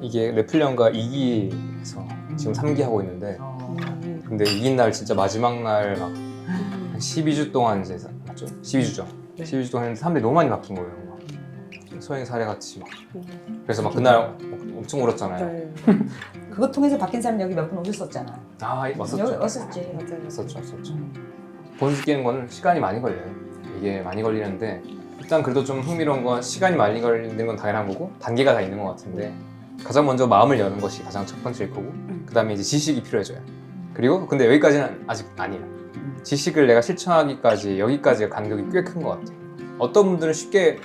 이게 래플령과 2기에서 지금 3기 하고 있는데 근데 이긴 날 진짜 마지막 날 막 12주 동안 이제 맞죠? 12주죠. 12주 동안 했는데 사람들이 너무 많이 바뀐 거예요. 막 소행 사례같이 막. 그래서 막 그날 엄청 울었잖아요. 그거 통해서 바뀐 사람 여기 몇 분 오셨었잖아. 아 왔었죠. 여기 왔었지. 맞아요. 왔었죠. 본수 끼는 거는 시간이 많이 걸려요. 이게 많이 걸리는데 일단 그래도 좀 흥미로운 건 시간이 많이 걸리는 건 당연한 거고 단계가 다 있는 것 같은데 가장 먼저 마음을 여는 것이 가장 첫 번째일 거고 그 다음에 이제 지식이 필요해져요. 그리고 근데 여기까지는 아직 아니에요. 지식을 내가 실천하기까지 여기까지가 간격이 꽤 큰 것 같아요. 어떤 분들은 쉽게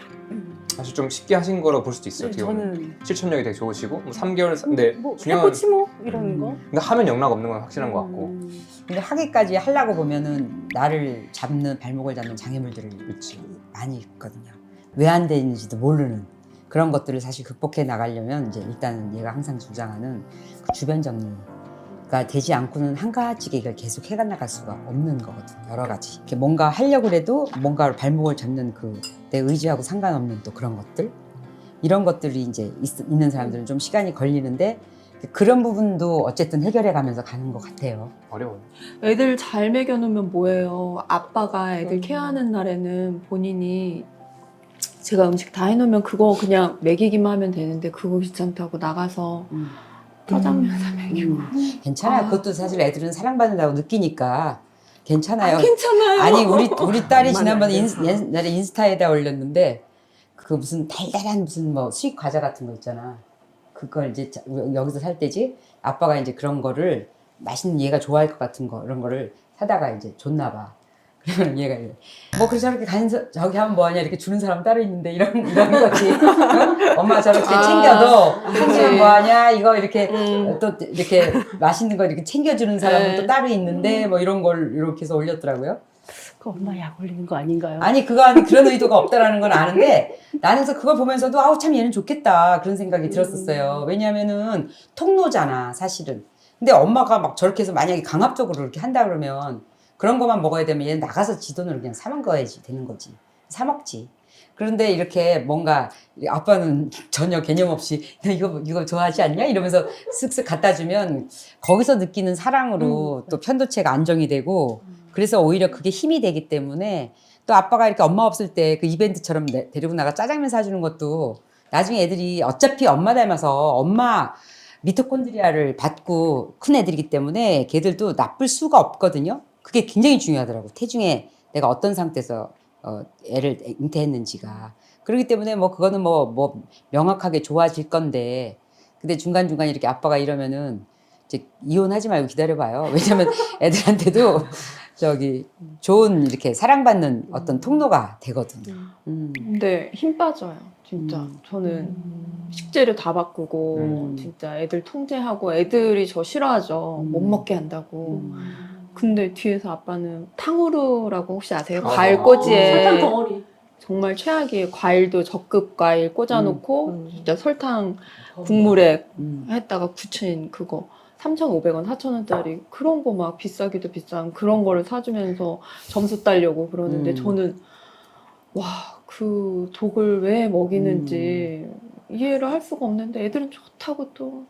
사실 좀 쉽게 하신 거라고 볼 수도 있어요. 어떻게 보면. 저는 실천력이 되게 좋으시고 뭐 3개월 근데 뭐 중요한 해보지 뭐 이러는 거. 근데 하면 영락 없는 건 확실한 것 같고 근데 하기까지 하려고 보면은 나를 잡는 발목을 잡는 장애물들을 그렇지. 많이 있거든요. 왜 안 되는지도 모르는 그런 것들을 사실 극복해 나가려면 이제 일단은 얘가 항상 주장하는 그 주변 정리가 되지 않고는 한 가지 이걸 계속 해나갈 수가 없는 거거든요. 여러 가지 이렇게 뭔가 하려고 해도 뭔가 발목을 잡는 그 내 의지하고 상관없는 또 그런 것들 이런 것들이 이제 있는 사람들은 좀 시간이 걸리는데 그런 부분도 어쨌든 해결해 가면서 가는 것 같아요. 어려워요. 애들 잘 먹여놓으면 뭐예요. 아빠가 애들 케어하는 날에는 본인이 제가 음식 다 해놓으면 그거 그냥 먹이기만 하면 되는데 그거 귀찮다고 나가서 짜장면 사 먹이고. 괜찮아요. 아. 그것도 사실 애들은 사랑받는다고 느끼니까 괜찮아요. 괜찮아요. 아니 우리 딸이 엄마는 지난번에 안 돼서. 옛날에 인스타에다 올렸는데 그 무슨 달달한 무슨 뭐 수익 과자 같은 거 있잖아. 그걸 이제 여기서 살 때지 아빠가 이제 그런 거를 맛있는 얘가 좋아할 것 같은 거 이런 거를 사다가 이제 줬나 봐. 그러면 얘가 이제 뭐 그래 저렇게 저기 하면 뭐하냐 이렇게 주는 사람 따로 있는데 이런 거지. 응? 엄마 저렇게 챙겨도 챙기면 뭐하냐 이거 이렇게 또 이렇게 맛있는 거 이렇게 챙겨주는 사람은 또 따로 있는데 뭐 이런 걸 이렇게 해서 올렸더라고요. 그 엄마 약 올리는 거 아닌가요? 아니 그거 아니 그런 의도가 없다라는 건 아는데 나는 그래서 그걸 보면서도 아우 참 얘는 좋겠다 그런 생각이 들었었어요. 왜냐하면은 통로잖아 사실은. 근데 엄마가 막 저렇게 해서 만약에 강압적으로 이렇게 한다 그러면 그런 것만 먹어야 되면 얘는 나가서 지 돈으로 그냥 사 먹어야지 되는 거지. 사 먹지. 그런데 이렇게 뭔가 아빠는 전혀 개념 없이 너 이거 좋아하지 않냐 이러면서 쓱쓱 갖다 주면 거기서 느끼는 사랑으로 또 편도체가 안정이 되고 그래서 오히려 그게 힘이 되기 때문에 또 아빠가 이렇게 엄마 없을 때 그 이벤트처럼 데리고 나가 짜장면 사주는 것도 나중에 애들이 어차피 엄마 닮아서 엄마 미토콘드리아를 받고 큰 애들이기 때문에 걔들도 나쁠 수가 없거든요. 그게 굉장히 중요하더라고. 태중에 내가 어떤 상태에서 애를 잉태했는지가. 그렇기 때문에 뭐 그거는 뭐 명확하게 좋아질 건데 근데 중간중간 이렇게 아빠가 이러면은 이제 이혼하지 말고 기다려봐요. 왜냐면 애들한테도 저기 좋은 이렇게 사랑받는 어떤 통로가 되거든요. 근데 힘 빠져요. 진짜. 저는 식재료 다 바꾸고 진짜 애들 통제하고 애들이 저 싫어하죠. 못 먹게 한다고. 근데 뒤에서 아빠는 탕후루라고 혹시 아세요? 과일 꼬지에 설탕 덩어리. 정말 최악이에요. 과일도 적급 과일 꽂아놓고 진짜 설탕 국물에 했다가 굳힌 그거 3,500원, 4,000원짜리 그런 거 막 비싸기도 비싼 그런 거를 사주면서 점수 따려고 그러는데 저는 와, 그 독을 왜 먹이는지 이해를 할 수가 없는데 애들은 좋다고 또.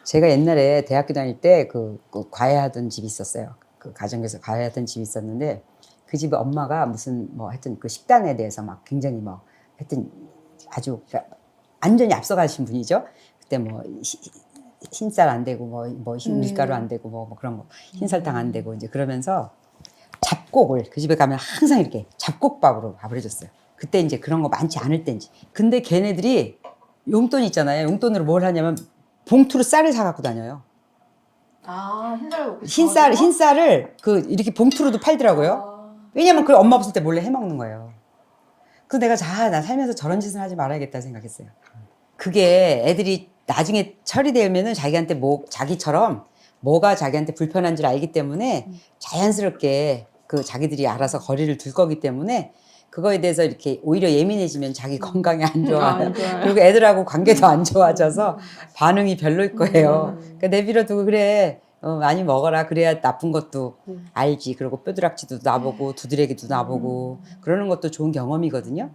제가 옛날에 대학교 다닐 때 그 과외하던 집이 있었어요. 그 가정에서 과외하던 집이 있었는데 그 집에 엄마가 무슨 뭐 하여튼 그 식단에 대해서 막 굉장히 뭐 하여튼 아주 완전히 앞서가신 분이죠. 그때 뭐 흰쌀 안 되고 뭐 밀가루 안 되고 뭐 그런 거 흰설탕 안 되고 이제 그러면서 잡곡을 그 집에 가면 항상 이렇게 잡곡밥으로 밥을 해줬어요. 그때 이제 그런 거 많지 않을 때인지. 근데 걔네들이 용돈 있잖아요. 용돈으로 뭘 하냐면 봉투로 쌀을 사갖고 다녀요. 아, 흰쌀을 그 이렇게 봉투로도 팔더라고요. 왜냐면 그 엄마 없을 때 몰래 해먹는 거예요. 그래서 내가 나 살면서 저런 짓을 하지 말아야겠다 생각했어요. 그게 애들이 나중에 처리되면은 자기한테 자기처럼 뭐가 자기한테 불편한 줄 알기 때문에 자연스럽게 그 자기들이 알아서 거리를 둘 거기 때문에 그거에 대해서 이렇게 오히려 예민해지면 자기 건강에 안 좋아요. 그리고 애들하고 관계도 안 좋아져서 반응이 별로일 거예요. 그러니까 내버려두고 그래 많이 먹어라 그래야 나쁜 것도 알지. 그리고 뼈두락지도 나보고 두드레기도 나보고 그러는 것도 좋은 경험이거든요.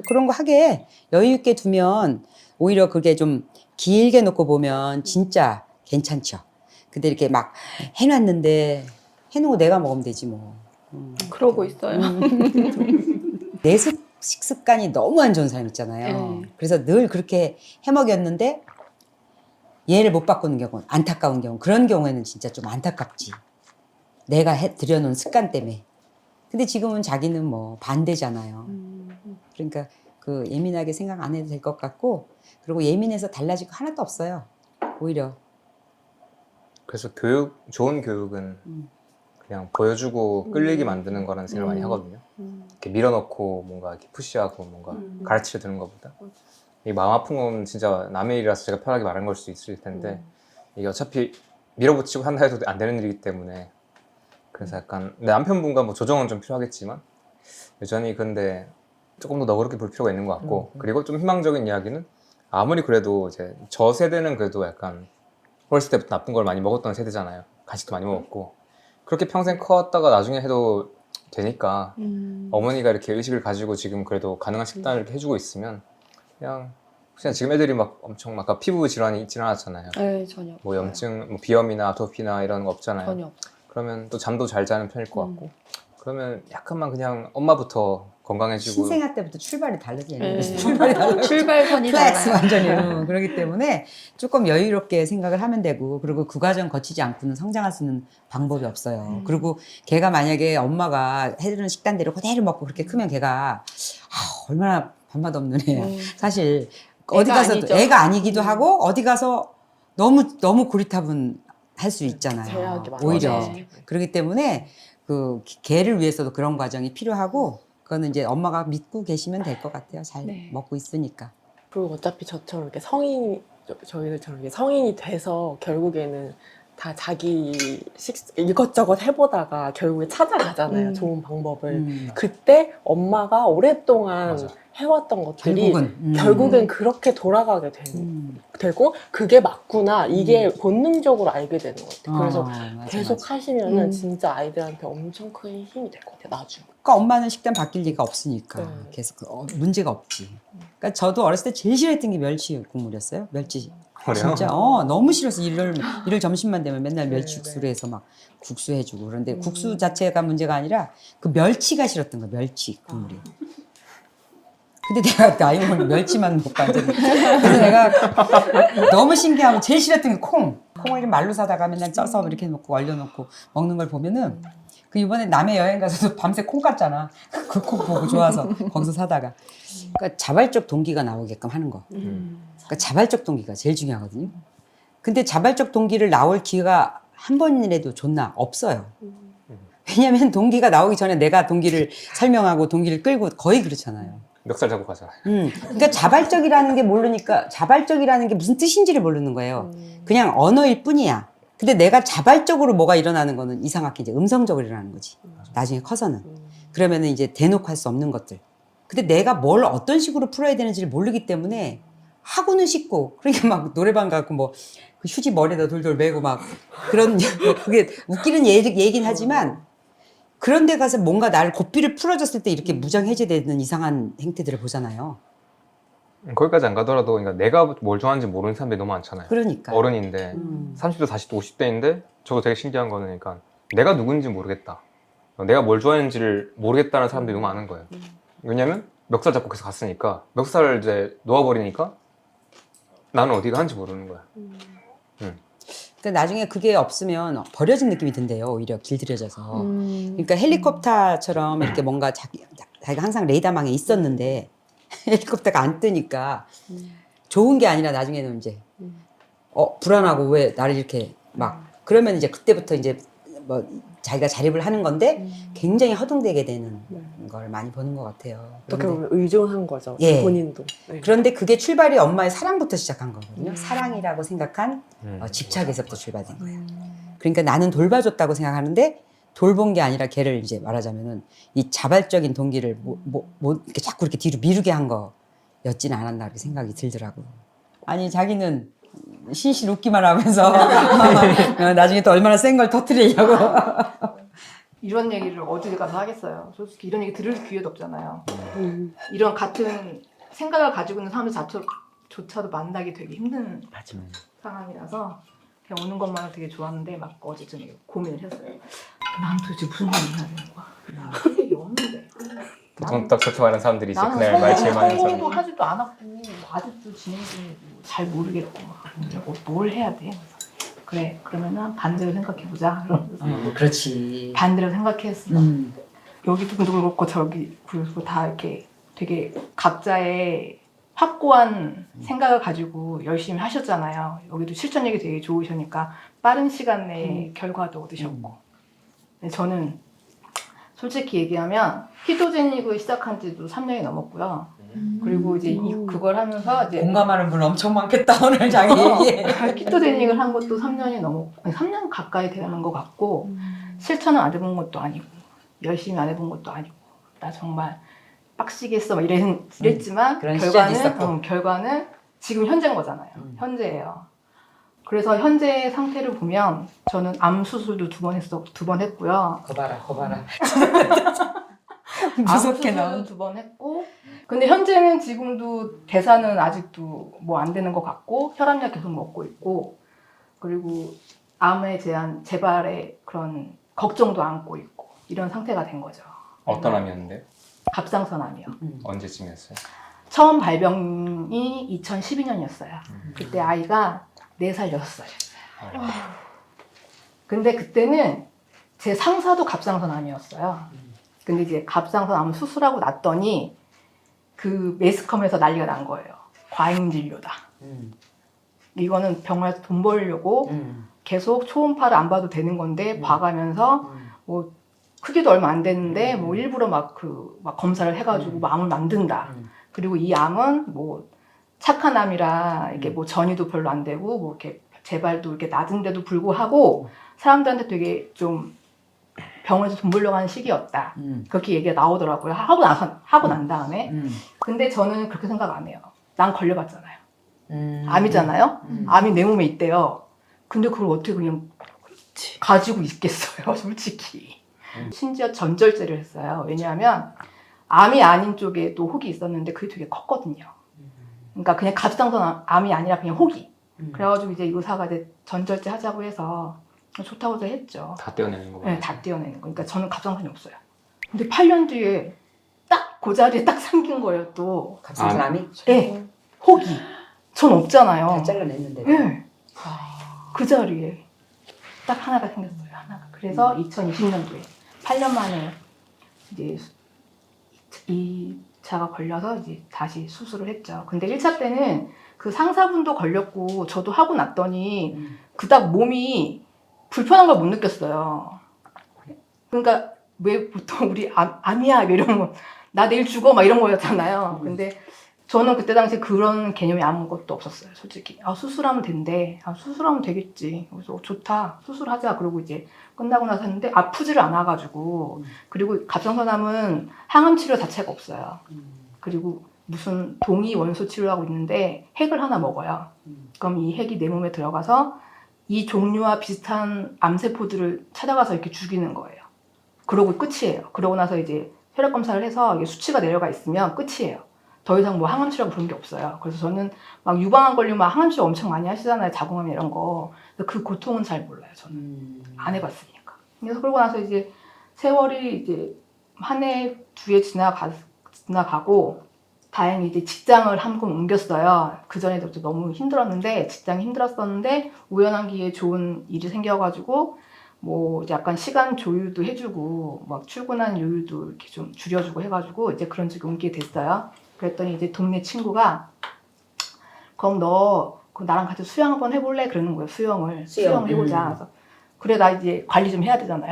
그런 거 하게 여유 있게 두면 오히려 그게 좀 길게 놓고 보면 진짜 괜찮죠. 근데 이렇게 막 해놨는데 해놓은 거 내가 먹으면 되지 뭐. 그러고 있어요. 내 식습관이 너무 안 좋은 사람 있잖아요. 네. 그래서 늘 그렇게 해먹였는데 얘를 못 바꾸는 경우, 안타까운 경우, 그런 경우에는 진짜 좀 안타깝지. 내가 들여놓은 습관 때문에. 근데 지금은 자기는 뭐 반대잖아요. 그러니까 그 예민하게 생각 안 해도 될 것 같고, 그리고 예민해서 달라질 거 하나도 없어요. 오히려. 그래서 좋은 교육은 그냥 보여주고 끌리게 만드는 거라는 생각을 많이 하거든요. 이렇게 밀어넣고 뭔가 이렇게 푸시하고 뭔가 가르치려 드는 것보다. 이 마음 아픈 건 진짜 남의 일이라서 제가 편하게 말한 걸 수도 있을 텐데 이게 어차피 밀어붙이고 한다 해도 안 되는 일이기 때문에 그래서 약간 내 남편분과 뭐 조정은 좀 필요하겠지만 여전히 근데 조금 더 너그럽게 볼 필요가 있는 것 같고 그리고 좀 희망적인 이야기는 아무리 그래도 이제 저 세대는 그래도 약간 어렸을 때부터 나쁜 걸 많이 먹었던 세대잖아요. 간식도 많이 먹었고 그렇게 평생 컸다가 나중에 해도 되니까 어머니가 이렇게 의식을 가지고 지금 그래도 가능한 식단을 이렇게 해주고 있으면 그냥 지금 애들이 막 엄청 막 아까 피부 질환이 있진 않았잖아요. 네, 전혀. 뭐 염증, 뭐 비염이나 아토피나 이런 거 없잖아요. 전혀 없어요. 그러면 또 잠도 잘 자는 편일 것 같고 그러면 약간만 그냥 엄마부터 건강해지고 신생아 때부터 출발이 다르지. 네. 출발이 달라요. 출발선이 플렉스 달라요. 완전히. 그렇기 때문에 조금 여유롭게 생각을 하면 되고, 그리고 그 과정 거치지 않고는 성장할 수 있는 방법이 없어요. 그리고 걔가 만약에 엄마가 해주는 식단대로 그대로 먹고 그렇게 크면 걔가 얼마나 밥맛 없는 애야. 사실 어디 애가 가서 아니죠. 애가 아니기도 하고 어디 가서 너무 고리타분 할 수 있잖아요. 제약이 많아요. 오히려. 네. 그렇기 때문에 그 걔를 위해서도 그런 과정이 필요하고, 그거는 이제 엄마가 믿고 계시면 될 것 같아요. 잘 네. 먹고 있으니까. 그리고 어차피 저처럼 이렇게 저희들처럼 이렇게 성인이 돼서 결국에는 다 자기 이것저것 해보다가 결국에 찾아가잖아요. 좋은 방법을. 그때 엄마가 오랫동안 맞아. 해왔던 것들이 결국은 결국엔 그렇게 돌아가게 되고 그게 맞구나 이게 본능적으로 알게 되는 것 같아요. 그래서 맞아, 계속 맞아. 하시면은 진짜 아이들한테 엄청 큰 힘이 될 것 같아요. 나중에. 그러니까 엄마는 식단 바뀔 리가 없으니까 네. 계속 문제가 없지. 그러니까 저도 어렸을 때 제일 싫어했던 게 멸치 국물이었어요. 멸치. 그래요? 진짜 너무 싫어서 일을 점심만 되면 맨날 멸치 네, 국수를 해서 막 국수 해주고. 그런데 국수 자체가 문제가 아니라 그 멸치가 싫었던 거야. 멸치 국물이. 근데 내가 나이 먹으면 멸치만 먹고 앉았는데, 그래서 내가 너무 신기하면 제일 싫었던 게 콩을 좀 말로 사다가 맨날 쪄서 이렇게 놓고 얼려놓고 먹는 걸 보면은, 그 이번에 남해 여행 가서도 밤새 콩 깠잖아. 그 콩 보고 좋아서 거기서 사다가. 그러니까 자발적 동기가 나오게끔 하는 거. 그러니까 자발적 동기가 제일 중요하거든요. 근데 자발적 동기를 나올 기회가 한 번이라도 좋나? 없어요. 왜냐면 동기가 나오기 전에 내가 동기를 설명하고 동기를 끌고 거의 그렇잖아요. 멱살 잡고 가잖아요. 그러니까 자발적이라는 게 모르니까, 자발적이라는 게 무슨 뜻인지를 모르는 거예요. 그냥 언어일 뿐이야. 근데 내가 자발적으로 뭐가 일어나는 거는 이상하게 이제 음성적으로 일어나는 거지. 나중에 커서는. 그러면은 이제 대놓고 할 수 없는 것들. 근데 내가 뭘 어떤 식으로 풀어야 되는지를 모르기 때문에 하고는 싶고, 그러니까 막 노래방 가고 뭐 그 휴지 머리에다 돌돌 매고 막 그런, 그게 웃기는 얘기긴 하지만, 그런 데 가서 뭔가 나를 고삐를 풀어줬을 때 이렇게 무장해제되는 이상한 행태들을 보잖아요. 거기까지 안 가더라도 그러니까 내가 뭘 좋아하는지 모르는 사람들이 너무 많잖아요. 그러니까. 어른인데 30대, 40대, 50대인데 저거 되게 신기한 거는 그러니까 내가 누군지 모르겠다. 내가 뭘 좋아하는지를 모르겠다는 사람들이 너무 많은 거예요. 왜냐면 멱살 잡고 계속 갔으니까 멱살을 이제 놓아버리니까 나는 어디 가는지 모르는 거야. 그러니까 나중에 그게 없으면 버려진 느낌이 든대요. 오히려 길들여져서. 그러니까 헬리콥터처럼 이렇게 뭔가 자기가 항상 레이더망에 있었는데 헬리콥터가 안 뜨니까 좋은 게 아니라 나중에는 이제 불안하고 왜 나를 이렇게 막 그러면 이제 그때부터 이제 뭐 자기가 자립을 하는 건데 굉장히 허둥대게 되는 걸 많이 보는 것 같아요. 어떻게 그런데, 보면 의존한 거죠. 예. 본인도. 네. 그런데 그게 출발이 엄마의 사랑부터 시작한 거거든요. 사랑이라고 생각한 집착에서부터 출발된 거예요. 그러니까 나는 돌봐줬다고 생각하는데 돌본 게 아니라 걔를 이제 말하자면은 이 자발적인 동기를 이렇게 자꾸 이렇게 뒤로 미루게 한 거였지는 않았나 그렇게 생각이 들더라고요. 아니 자기는 신실 웃기만 하면서 나중에 또 얼마나 센 걸 터뜨리려고. 이런 얘기를 어디 가서 하겠어요. 솔직히 이런 얘기 들을 기회도 없잖아요. 이런 같은 생각을 가지고 있는 사람들 자체조차도 만나기 되게 힘든 맞아. 상황이라서 그냥 오는 것만은 되게 좋았는데 막 어제 좀 고민을 했어요. 난 도대체 무슨 말을 해야 되는 거야? 할 얘기 없는데. 보통 딱 저렇게 말하는 사람들이 이제 나는 그날 말 제일 많이 하는 성공도 사람. 하지도 않았고 아직도 진행 중이고 잘 모르겠고 막 뭘 해야 돼? 그래서 그래 그러면은 반대로 생각해보자. 이러면서 그렇지. 반대로 생각했어. 여기도 그렇고 저기 그리고 다 이렇게 되게 각자의 확고한 생각을 가지고 열심히 하셨잖아요. 여기도 실천력이 되게 좋으시니까 빠른 시간 내에 결과도 얻으셨고. 근데 저는 솔직히 얘기하면 키토제닉을 시작한 지도 3년이 넘었고요. 그리고 이제 그걸 하면서 이제 공감하는 분 엄청 많겠다 오늘 자기 얘기에. 키토제닉을 한 것도 3년이 넘었고 3년 가까이 되는 것 같고 실천은 안 해본 것도 아니고 열심히 안 해본 것도 아니고 나 정말 빡시게 했어 막 이랬지만 그런 시절이 있었고. 결과는 지금 현재인 거잖아요. 현재예요. 그래서 현재의 상태를 보면 저는 암 수술도 2번 했고요. 거봐라. 암 무섭게 수술도 나온. 2번 했고 근데 현재는 지금도 대사는 아직도 뭐 안 되는 것 같고 혈압약 계속 먹고 있고 그리고 암에 대한 재발의 그런 걱정도 안고 있고 이런 상태가 된 거죠. 어떤 암이었는데? 갑상선암이요. 언제쯤이었어요? 처음 발병이 2012년이었어요. 그때 아이가 4살, 6살이었어요. 근데 그때는 제 상사도 갑상선암이었어요. 근데 이제 갑상선암 수술하고 났더니 그 매스컴에서 난리가 난 거예요. 과잉 진료다. 이거는 병원에서 돈 벌려고 계속 초음파를 안 봐도 되는 건데 봐가면서 뭐 크기도 얼마 안 됐는데 뭐 일부러 막 검사를 해가지고 뭐 암을 만든다. 그리고 이 암은 뭐 착한 암이라 이게 뭐 전이도 별로 안 되고 뭐 이렇게 재발도 이렇게 낮은데도 불구하고 사람들한테 되게 좀 병원에서 돈 벌려고 하는 시기였다. 그렇게 얘기가 나오더라고요. 하고 난 다음에. 근데 저는 그렇게 생각 안 해요. 난 걸려봤잖아요. 암이잖아요. 암이 내 몸에 있대요. 근데 그걸 어떻게 그냥 가지고 있겠어요, 솔직히. 심지어 전절제를 했어요. 왜냐하면 암이 아닌 쪽에 또 혹이 있었는데 그게 되게 컸거든요. 그러니까 그냥 갑상선 암이 아니라 그냥 혹이. 그래가지고 이제 의사가 이제 전절제 하자고 해서 좋다고 해서 했죠. 다 떼어내는 거. 네, 다 떼어내는 거. 그러니까 저는 갑상선이 없어요. 근데 8년 뒤에 딱 그 자리에 딱 생긴 거예요, 또. 갑상선암이? 네, 혹이. 전 없잖아요. 다 잘라냈는데. 네. 그 자리에 딱 하나가 생겼어요, 하나가. 그래서 2020년도에 8년 만에 이제 2차가 걸려서 이제 다시 수술을 했죠. 근데 1차 때는 그 상사분도 걸렸고 저도 하고 났더니 그닥 몸이 불편한 걸 못 느꼈어요. 그러니까 왜 보통 우리 암이야 이러면 나 내일 죽어 막 이런 거였잖아요. 근데 저는 그때 당시에 그런 개념이 아무것도 없었어요, 솔직히. 아, 수술하면 된대. 아, 수술하면 되겠지. 그래서 좋다. 수술하자. 그러고 이제 끝나고 나서 했는데 아프지를 않아가지고. 그리고 갑상선암은 항암 치료 자체가 없어요. 그리고 무슨 동위 원소 치료하고 있는데 핵을 하나 먹어요. 그럼 이 핵이 내 몸에 들어가서 이 종류와 비슷한 암세포들을 찾아가서 이렇게 죽이는 거예요. 그러고 끝이에요. 그러고 나서 이제 혈액 검사를 해서 이게 수치가 내려가 있으면 끝이에요. 더 이상 뭐 항암 치료하고 그런 게 없어요. 그래서 저는 막 유방암 걸리면 항암 치료 엄청 많이 하시잖아요. 자궁암 이런 거. 그래서 그 고통은 잘 몰라요. 저는 안 해봤으니까. 그래서 그러고 나서 이제 세월이 이제 한 해, 2해 지나가고 다행히 이제 직장을 한 번 옮겼어요. 그 전에도 너무 힘들었는데 직장이 힘들었었는데 우연한 기회에 좋은 일이 생겨가지고 뭐 약간 시간 조율도 해주고 막 출근한 요일도 이렇게 좀 줄여주고 해가지고 이제 그런 쪽에 옮기게 됐어요. 그랬더니 이제 동네 친구가 그럼 너 나랑 같이 수영 한번 해볼래? 그러는 거예요. 수영 해보자. 그래서 그래 나 이제 관리 좀 해야 되잖아요.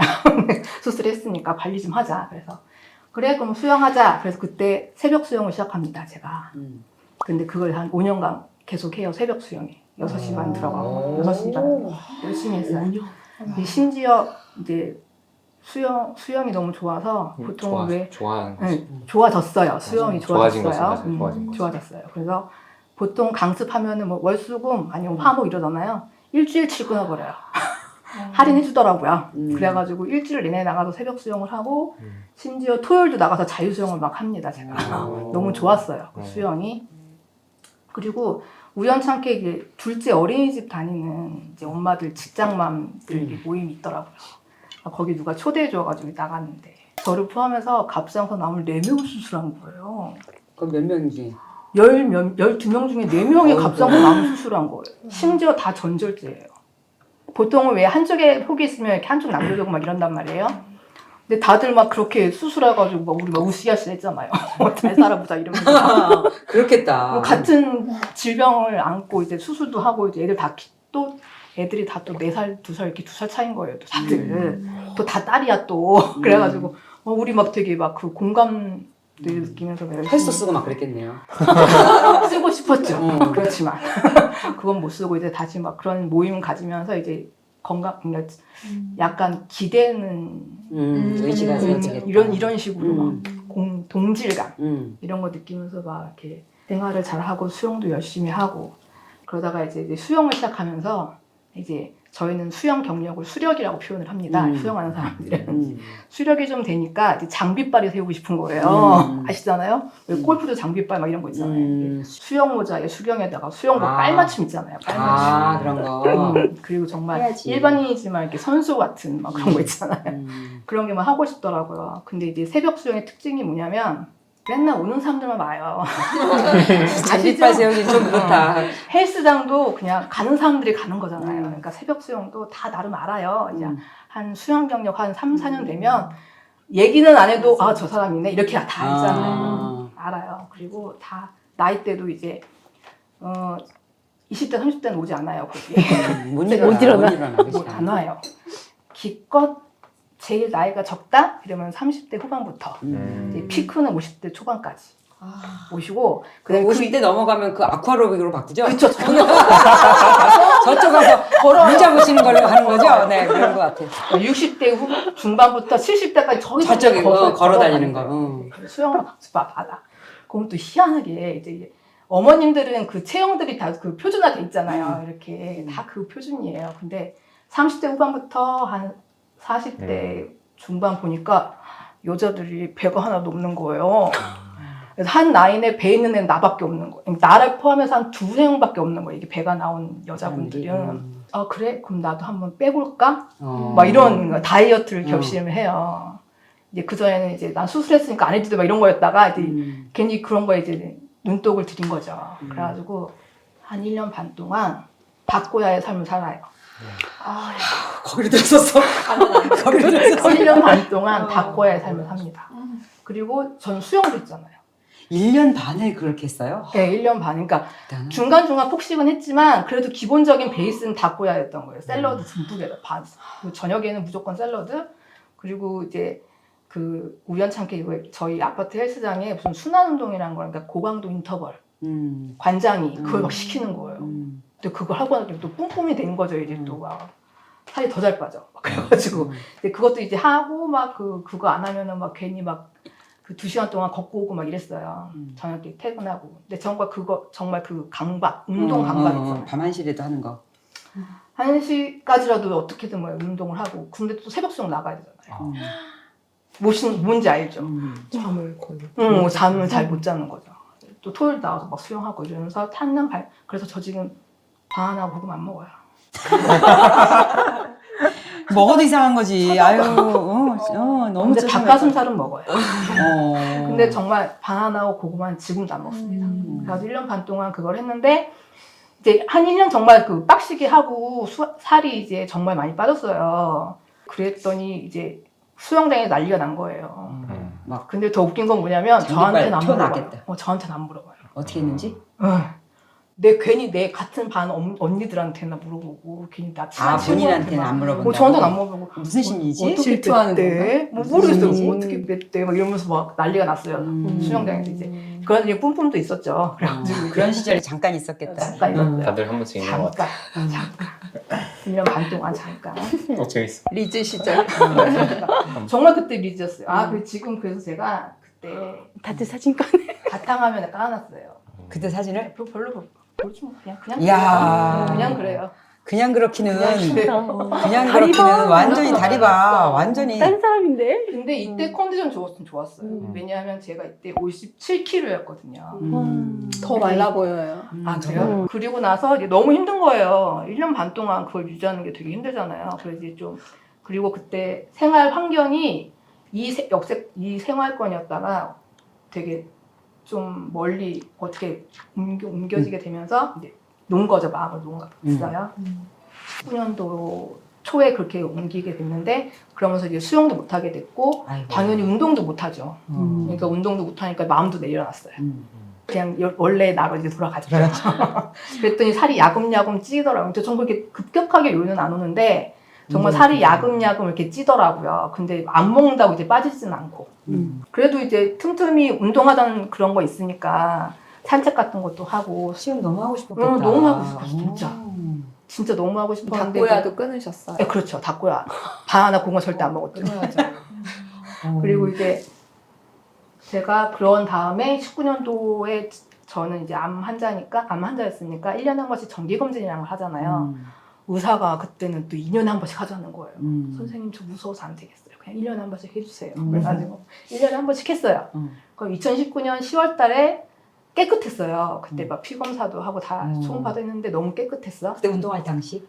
수술했으니까 관리 좀 하자. 그래서 그래 그럼 수영하자. 그래서 그때 새벽 수영을 시작합니다. 제가. 근데 그걸 한 5년간 계속 해요. 새벽 수영에 6시 반 들어가고 6시 반 열심히 했어요. 심지어 이제 수영이 너무 좋아서 보통 좋아졌어요. 수영이 좋아졌어요. 좋아졌어요. 그래서 보통 강습하면은 뭐 월수금 아니면 화목 이러잖아요. 일주일치 끊어버려요. 할인해 주더라고요. 음. 그래가지고 일주일 내내 나가서 새벽 수영을 하고 심지어 토요일도 나가서 자유 수영을 막 합니다. 제가 너무 좋았어요. 그 수영이. 그리고 우연찮게 이게 둘째 어린이집 다니는 이제 엄마들 직장맘들 이렇게 모임이 있더라고요. 거기 누가 초대해 줘가지고 나갔는데 저를 포함해서 갑상선 암을 4명 수술한 거예요. 그럼 몇 명이지? 12명 중에 4명이 갑상선 암 수술한 거예요. 심지어 다 전절제예요. 보통은 왜 한쪽에 혹이 있으면 이렇게 한쪽 남겨두고 막 이런단 말이에요. 근데 다들 막 그렇게 수술해가지고 막 우리 막 으쌰으쌰 했잖아요. 잘 살아보자 이러면서. 그렇겠다. 같은 질병을 안고 이제 수술도 하고 이제 애들 또 애들이 다 또 4살, 2살 이렇게 2살 차인 거예요. 또 다들. 또 다 딸이야 또. 그래가지고 우리 막 되게 막 그 공감 느끼면서 헬스 쓰고 막 그랬겠네요. 쓰고 싶었죠. 그렇지만 그건 못 쓰고 이제 다시 막 그런 모임 가지면서 이제 건강 그러니까 약간 기대는 의지가 생기겠다. 이런 식으로 막 동질감 이런 거 느끼면서 막 이렇게 생활을 잘 하고 수영도 열심히 하고 그러다가 이제 수영을 시작하면서 이제 저희는 수영 경력을 수력이라고 표현을 합니다. 수영하는 사람들은 수력이 좀 되니까 이제 장비빨이 세우고 싶은 거예요. 아시잖아요? 왜 골프도 장비빨 막 이런 거 있잖아요. 수영 모자에 수경에다가 수영복 깔맞춤 있잖아요. 깔맞춤. 그런 거. 그리고 정말 해야지. 일반인이지만 이렇게 선수 같은 막 그런 거 있잖아요. 그런 게 막 하고 싶더라고요. 근데 이제 새벽 수영의 특징이 뭐냐면 맨날 오는 사람들만 와요. 장비빨 세우기 좀 그렇다. 헬스장도 그냥 가는 사람들이 가는 거잖아요. 그러니까 새벽 수영도 다 나름 알아요. 이제 한 수영 경력 한 3, 4년 되면 얘기는 안 해도 아, 저 사람 있네. 이렇게 다 알잖아요. 알아요. 그리고 다 나이대도 이제 20대, 30대는 오지 않아요. 거기에. 못 일어나. 안 와요. 기껏 제일 나이가 적다? 이러면 30대 후반부터 이제 피크는 50대 초반까지 오시고 그다음에 50대 넘어가면 그 아쿠아로빅으로 바꾸죠? 그렇죠. 저쪽 가서 문자 보시는 걸로 하는 거죠? 네, 그런 것 같아요. 60대 중반부터 70대까지 저쪽에 걸어 다니는 거. 수영을 받아. 그럼 또 희한하게 이제 어머님들은 그 체형들이 다 그 표준화돼 있잖아요. 이렇게 다 그 표준이에요. 근데 30대 후반부터 한 40대 중반 보니까 여자들이 배가 하나도 없는 거예요. 그래서 한 라인에 배 있는 애는 나밖에 없는 거예요. 나를 포함해서 한 2명밖에 없는 거예요. 이게 배가 나온 여자분들은. 아 그래? 그럼 나도 한번 빼볼까? 막 이런 거, 다이어트를 결심을 해요. 이제 그전에는 이제 난 수술했으니까 안 해도 돼 막 이런 거였다가 이제 괜히 그런 거에 이제 눈독을 들인 거죠. 그래가지고 한 1년 반 동안 닭고야의 삶을 살아요. 거기를 들었었어. 거기를 들었었어. 1년 반 동안 닭고야의 삶을 삽니다. 그리고 전 수영도 했잖아요. 1년 반을 그렇게 했어요? 네, 1년 반. 그러니까 일단은. 중간중간 폭식은 했지만 그래도 기본적인 베이스는 닭고야였던 거예요. 샐러드 듬뿍에다 반. 그리고 저녁에는 무조건 샐러드. 그리고 이제 그 우연찮게 이거 저희 아파트 헬스장에 무슨 순환운동이라는 거니까 그러니까 고강도 인터벌. 관장이 그걸 막 시키는 거예요. 근데 그걸 하고 나니까 또 뿜뿜이 된 거죠. 이제 또 막 살이 더 잘 빠져. 막 그래가지고 근데 그것도 이제 하고 막 그거 안 하면은 막 괜히 막 그 2시간 동안 걷고 오고 막 이랬어요. 저녁에 퇴근하고. 근데 정말 그 강박, 운동 강박 있잖아요. 밤 1시라도 하는 거. 1시까지라도 어떻게든 뭐 운동을 하고. 근데 또 새벽 수영 나가야 되잖아요. 뭔지 알죠? 잠을 거의 잠을 잘 못 자는 거죠. 또 토요일 나와서 막 수영하고 이러면서 그래서 저 지금 바나나 고구마 안 먹어요. 먹어도 이상한 거지. 아유, 너무 근데 짜증나. 닭가슴살은 먹어요. 근데 정말 바나나와 고구마는 지금도 안 먹습니다. 그래서 1년 반 동안 그걸 했는데 이제 한 1년 정말 그 빡시게 하고 살이 이제 정말 많이 빠졌어요. 그랬더니 이제 수영장에 난리가 난 거예요. 근데 더 웃긴 건 뭐냐면 저한테는 안 물어봐요. 저한테는 안 물어봐요. 어떻게 했는지? 괜히 내 같은 반 언니들한테나 물어보고 괜히 나 친한 본인한테는 안 물어본다고? 저한테는 안 물어보고 무슨 심리지? 어떻게 질투하는 뺐대? 뭐 모르겠어요. 뭐 어떻게 뺐대? 막 이러면서 막 난리가 났어요. 수영장에서 이제 그런 이제 뿜뿜도 있었죠. 그래가지고 그런 시절이 잠깐 있었겠다. 잠깐 있었어요. 다들 한 번씩 있는 것 같아. 잠깐 1년 반 동안 잠깐. 재밌어. 리즈 시절. 정말 그때 리즈였어요. 지금 그래서 제가 그때 다들 사진 꺼내. 바탕화면에 깔아놨어요. 그때 사진을? 별로 보지 뭐 그냥 이야. 그냥 그래요. 그냥 그렇기는 그냥 다리 그렇기는 봐. 완전히 다리 봐. 완전히 딴 사람인데? 근데 이때 컨디션 좋았으면 좋았어요. 왜냐하면 제가 이때 57kg였거든요. 더 말라 보여요. 아, 그래요? 그리고 나서 이제 너무 힘든 거예요. 1년 반 동안 그걸 유지하는 게 되게 힘들잖아요. 그래서 이제 좀, 그리고 그때 생활 환경이 이 생활권이었다가 되게 좀 멀리 어떻게 옮겨지게 되면서 이제 놓은 거죠. 마음을 놓은 거였어요. 19년도 초에 그렇게 옮기게 됐는데, 그러면서 이제 수영도 못하게 됐고, 아이고. 당연히 운동도 못하죠. 그러니까 운동도 못하니까 마음도 내려놨어요. 그냥 원래 나로 이제 돌아가죠. 그랬더니 살이 야금야금 찌더라고요. 전 그렇게 급격하게 요요는 안 오는데 정말 살이 야금야금 이렇게 찌더라고요. 근데 안 먹는다고 이제 빠지진 않고. 그래도 이제 틈틈이 운동하던 그런 거 있으니까 산책 같은 것도 하고. 수영 너무 하고 싶었겠다. 너무 하고 싶었어, 진짜. 진짜 너무 하고 싶었는데. 닭고야도 끊으셨어요. 네, 그렇죠. 닭고야. 바나나 공원 절대 안 먹었죠. 그리고 이제 제가 그런 다음에 19년도에 저는 이제 암 환자였으니까 1년에 한 번씩 정기검진이라는 걸 하잖아요. 의사가 그때는 또 2년에 한 번씩 하자는 거예요. 선생님 저 무서워서 안 되겠어요. 그냥 1년에 한 번씩 해주세요. 그래가지고 1년에 한 번씩 했어요. 그럼 2019년 10월 달에 깨끗했어요. 그때 막 피검사도 하고 다 초음파도 했는데 너무 깨끗했어. 그때 운동할 당시?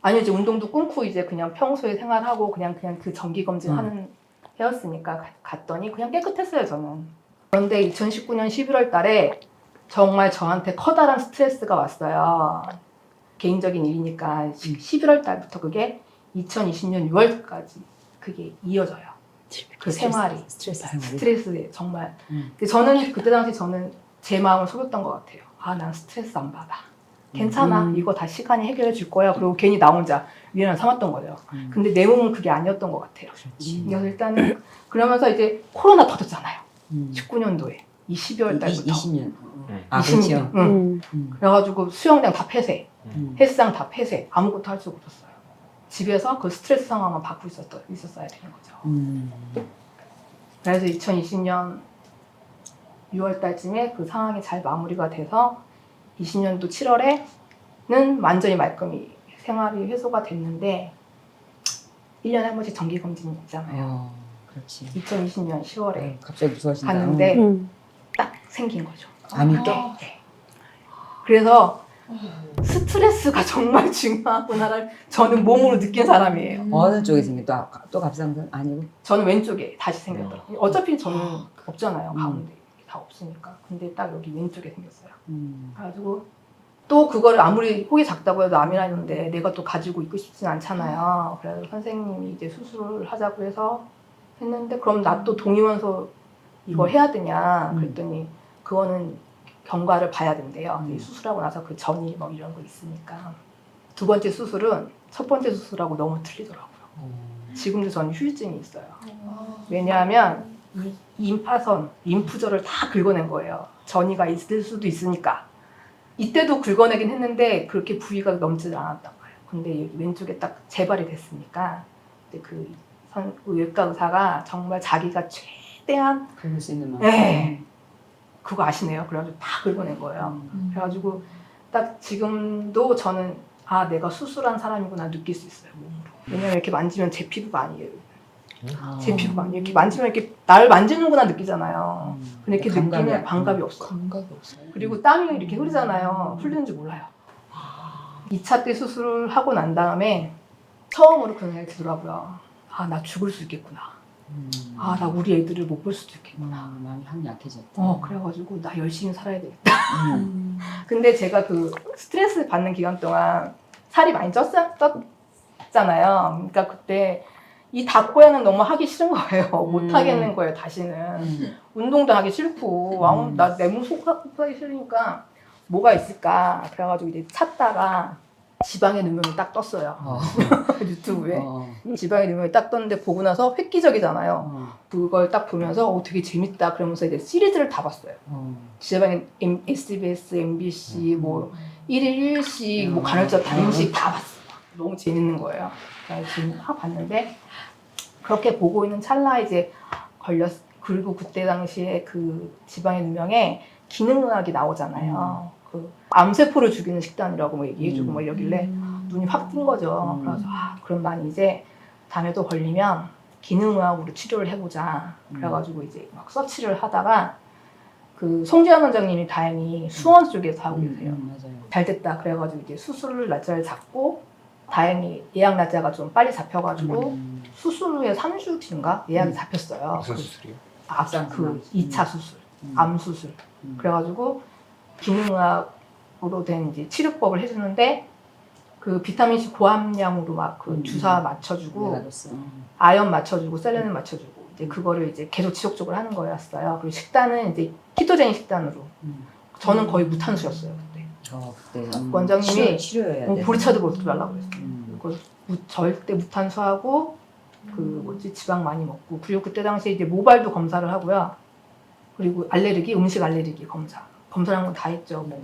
아니요, 이제 운동도 끊고 이제 그냥 평소에 생활하고 그냥 그 정기검진 하는 해였으니까 갔더니 그냥 깨끗했어요, 저는. 그런데 2019년 11월 달에 정말 저한테 커다란 스트레스가 왔어요. 개인적인 일이니까 11월 달부터 그게 2020년 6월까지 그게 이어져요. 그 생활이. 스트레스에 정말. 근데 저는 그때 당시 저는 제 마음을 속였던 것 같아요. 아, 난 스트레스 안 받아. 괜찮아. 이거 다 시간이 해결해 줄 거야. 그리고 괜히 나 혼자 미련을 삼았던 거죠. 근데 내 몸은 그게 아니었던 것 같아요. 그래서 일단은 그러면서 이제 코로나 터졌잖아요. 19년도에. 이 12월 달부터. 20년. 아, 20년. 그렇죠. 응. 그래가지고 수영장 다 폐쇄. 헬스장 다 폐쇄. 아무것도 할 수가 없었어요. 집에서 그 스트레스 상황만 받고 있었어야 되는 거죠. 그래서 2020년 6월 달쯤에 그 상황이 잘 마무리가 돼서 20년도 7월에는 완전히 말끔히 생활이 해소가 됐는데 1년에 한 번씩 정기검진이 있잖아요. 그렇지. 2020년 10월에 갑자기 무서워진다. 갔는데 딱 생긴 거죠. 암이 또? 네. 그래서 스트레스가 정말 중요하구나를 저는 몸으로 느낀 사람이에요. 어느 쪽에 생긴 또 갑상선 아니고? 저는 왼쪽에 다시 생겼더라고요. 어차피 저는 없잖아요. 가운데 다 없으니까. 근데 딱 여기 왼쪽에 생겼어요. 그래가지고 또 그거를 아무리 혹이 작다고 해도 암이라 했는데 내가 또 가지고 있고 싶진 않잖아요. 그래서 선생님이 이제 수술을 하자고 해서 했는데 그럼 나 또 동의원서 이거 해야 되냐 그랬더니 그거는 경과를 봐야 된대요. 이 수술하고 나서 그 전이 뭐 이런 거 있으니까. 두 번째 수술은 첫 번째 수술하고 너무 틀리더라고요. 지금도 저는 휴지증이 있어요. 왜냐하면 이 임파선, 림프절을 다 긁어낸 거예요. 전이가 있을 수도 있으니까. 이때도 긁어내긴 했는데 그렇게 부위가 넘지 않았단 말이에요. 근데 여기 왼쪽에 딱 재발이 됐으니까 그 외과 의사가 정말 자기가 최대한 긁을 수 있는 만큼. 네. 그거 아시네요. 그래가지고 다 긁어낸 거예요. 그래가지고 딱 지금도 저는 아 내가 수술한 사람이구나 느낄 수 있어요. 몸으로. 왜냐면 이렇게 만지면 제 피부가 아니에요. 제 피부가 아니에요. 이렇게 만지면 이렇게 나를 만지는구나 느끼잖아요. 근데 이렇게 느끼면 반갑이 없어. 감각이 없어요. 그리고 땀이 이렇게 흐르잖아요. 흘리는지 몰라요. 2차 때 수술을 하고 난 다음에 처음으로 그런 생각이 들더라고요. 아, 나 죽을 수 있겠구나. 아, 나 우리 애들을 못 볼 수도 있겠구나. 마음이 확 약해졌다. 그래가지고 나 열심히 살아야 되겠다. 근데 제가 그 스트레스 받는 기간 동안 살이 많이 쪘잖아요. 그러니까 그때 이 닭고야는 너무 하기 싫은 거예요. 못 하겠는 거예요, 다시는. 운동도 하기 싫고, 나 내 몸 속하기 싫으니까 뭐가 있을까. 그래가지고 이제 찾다가 지방의 누명이 딱 떴어요. 유튜브에. 지방의 누명이 딱 떴는데 보고 나서 획기적이잖아요. 그걸 딱 보면서 되게 재밌다. 그러면서 이제 시리즈를 다 봤어요. 지방의 SBS, MBC, 뭐 1일 1식, 뭐 간헐적 단식 다 봤어요. 너무 재밌는 거예요. 그래서 지금 봤는데 그렇게 보고 있는 찰나에 이제 그리고 그때 당시에 그 지방의 누명에 기능의학이 나오잖아요. 그 암세포를 죽이는 식단이라고 뭐 얘기해주고 뭐 이러길래 눈이 확 뜬 거죠. 그래서 그럼 난 이제 다음에 또 걸리면 기능의학으로 치료를 해보자. 그래가지고 이제 막 서치를 하다가 그 송지현 원장님이 다행히 수원 쪽에서 하고 계세요. 맞아요. 잘 됐다. 그래가지고 이제 수술 날짜를 잡고 다행히 예약 날짜가 좀 빨리 잡혀가지고 수술 후에 3주 뒤인가 예약이 잡혔어요. 무슨 수술이요? 그 2차 수술, 암 수술. 그래가지고 기능의학으로 된 이제 치료법을 해주는데 그 비타민 C 고함량으로 막 그 주사 맞춰주고 알았어. 아연 맞춰주고 셀레늄 맞춰주고 이제 그거를 이제 계속 지속적으로 하는 거였어요. 그리고 식단은 이제 키토제닉 식단으로. 저는 거의 무탄수였어요 그때. 그때 원장님이 치료해야 돼. 보리차도 먹지 말라고 그랬어요. 그거 절대 무탄수하고 그 뭐지 지방 많이 먹고 그리고 그때 당시에 이제 모발도 검사를 하고요. 그리고 알레르기, 음식 알레르기 검사한 건 다 했죠. 뭐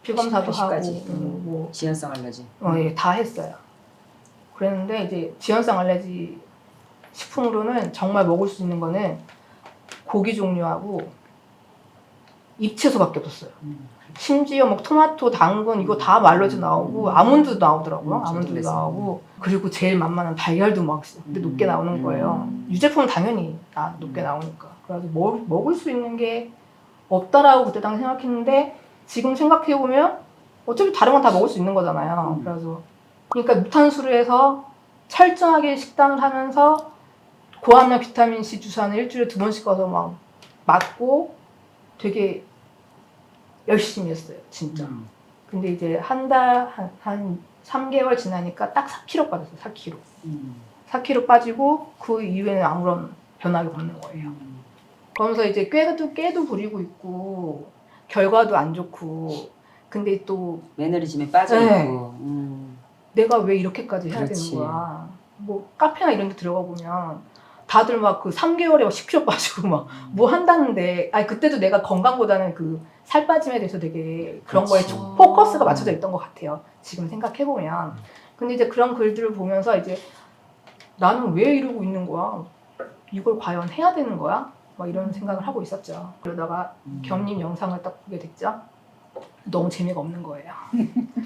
피 검사도 하고 표시까지. 뭐 지연성 알러지. 예, 다 했어요. 그랬는데 이제 지연성 알레르기 식품으로는 정말 먹을 수 있는 거는 고기 종류하고 잎채소밖에 없었어요. 심지어 막 토마토, 당근 이거 다 알러지 나오고 아몬드도 나오더라고요. 아몬드도 저도 나오고 그리고 제일 만만한 달걀도 막 근데 높게 나오는 거예요. 유제품은 당연히 높게 나오니까. 그래서 먹을 수 있는 게 없다라고 그때 당시 생각했는데 지금 생각해 보면 어차피 다른 건 다 먹을 수 있는 거잖아요. 그래서 그러니까 무탄수로 해서 철저하게 식단을 하면서 고함량 비타민 C 주사는 일주일에 2번씩 가서 막 맞고 되게 열심히 했어요, 진짜. 근데 이제 한 3개월 지나니까 딱 4kg 빠졌어요, 4kg. 4kg 빠지고 그 이후에는 아무런 변화가 없는 거예요. 그러면서 이제 깨도 부리고 있고 결과도 안 좋고 근데 또 매너리즘에 빠져 네. 있고. 내가 왜 이렇게까지 해야 그렇지. 되는 거야. 뭐 카페나 이런 데 들어가 보면 다들 막 그 3개월에 10kg 빠지고 막 뭐 한다는데 아니 그때도 내가 건강보다는 그 살 빠짐에 대해서 되게 그런 거에 그렇지. 포커스가 맞춰져 있던 것 같아요. 지금 생각해 보면. 근데 이제 그런 글들을 보면서 이제 나는 왜 이러고 있는 거야? 이걸 과연 해야 되는 거야? 막 이런 생각을 하고 있었죠. 그러다가 겸님 영상을 딱 보게 됐죠. 너무 재미가 없는 거예요.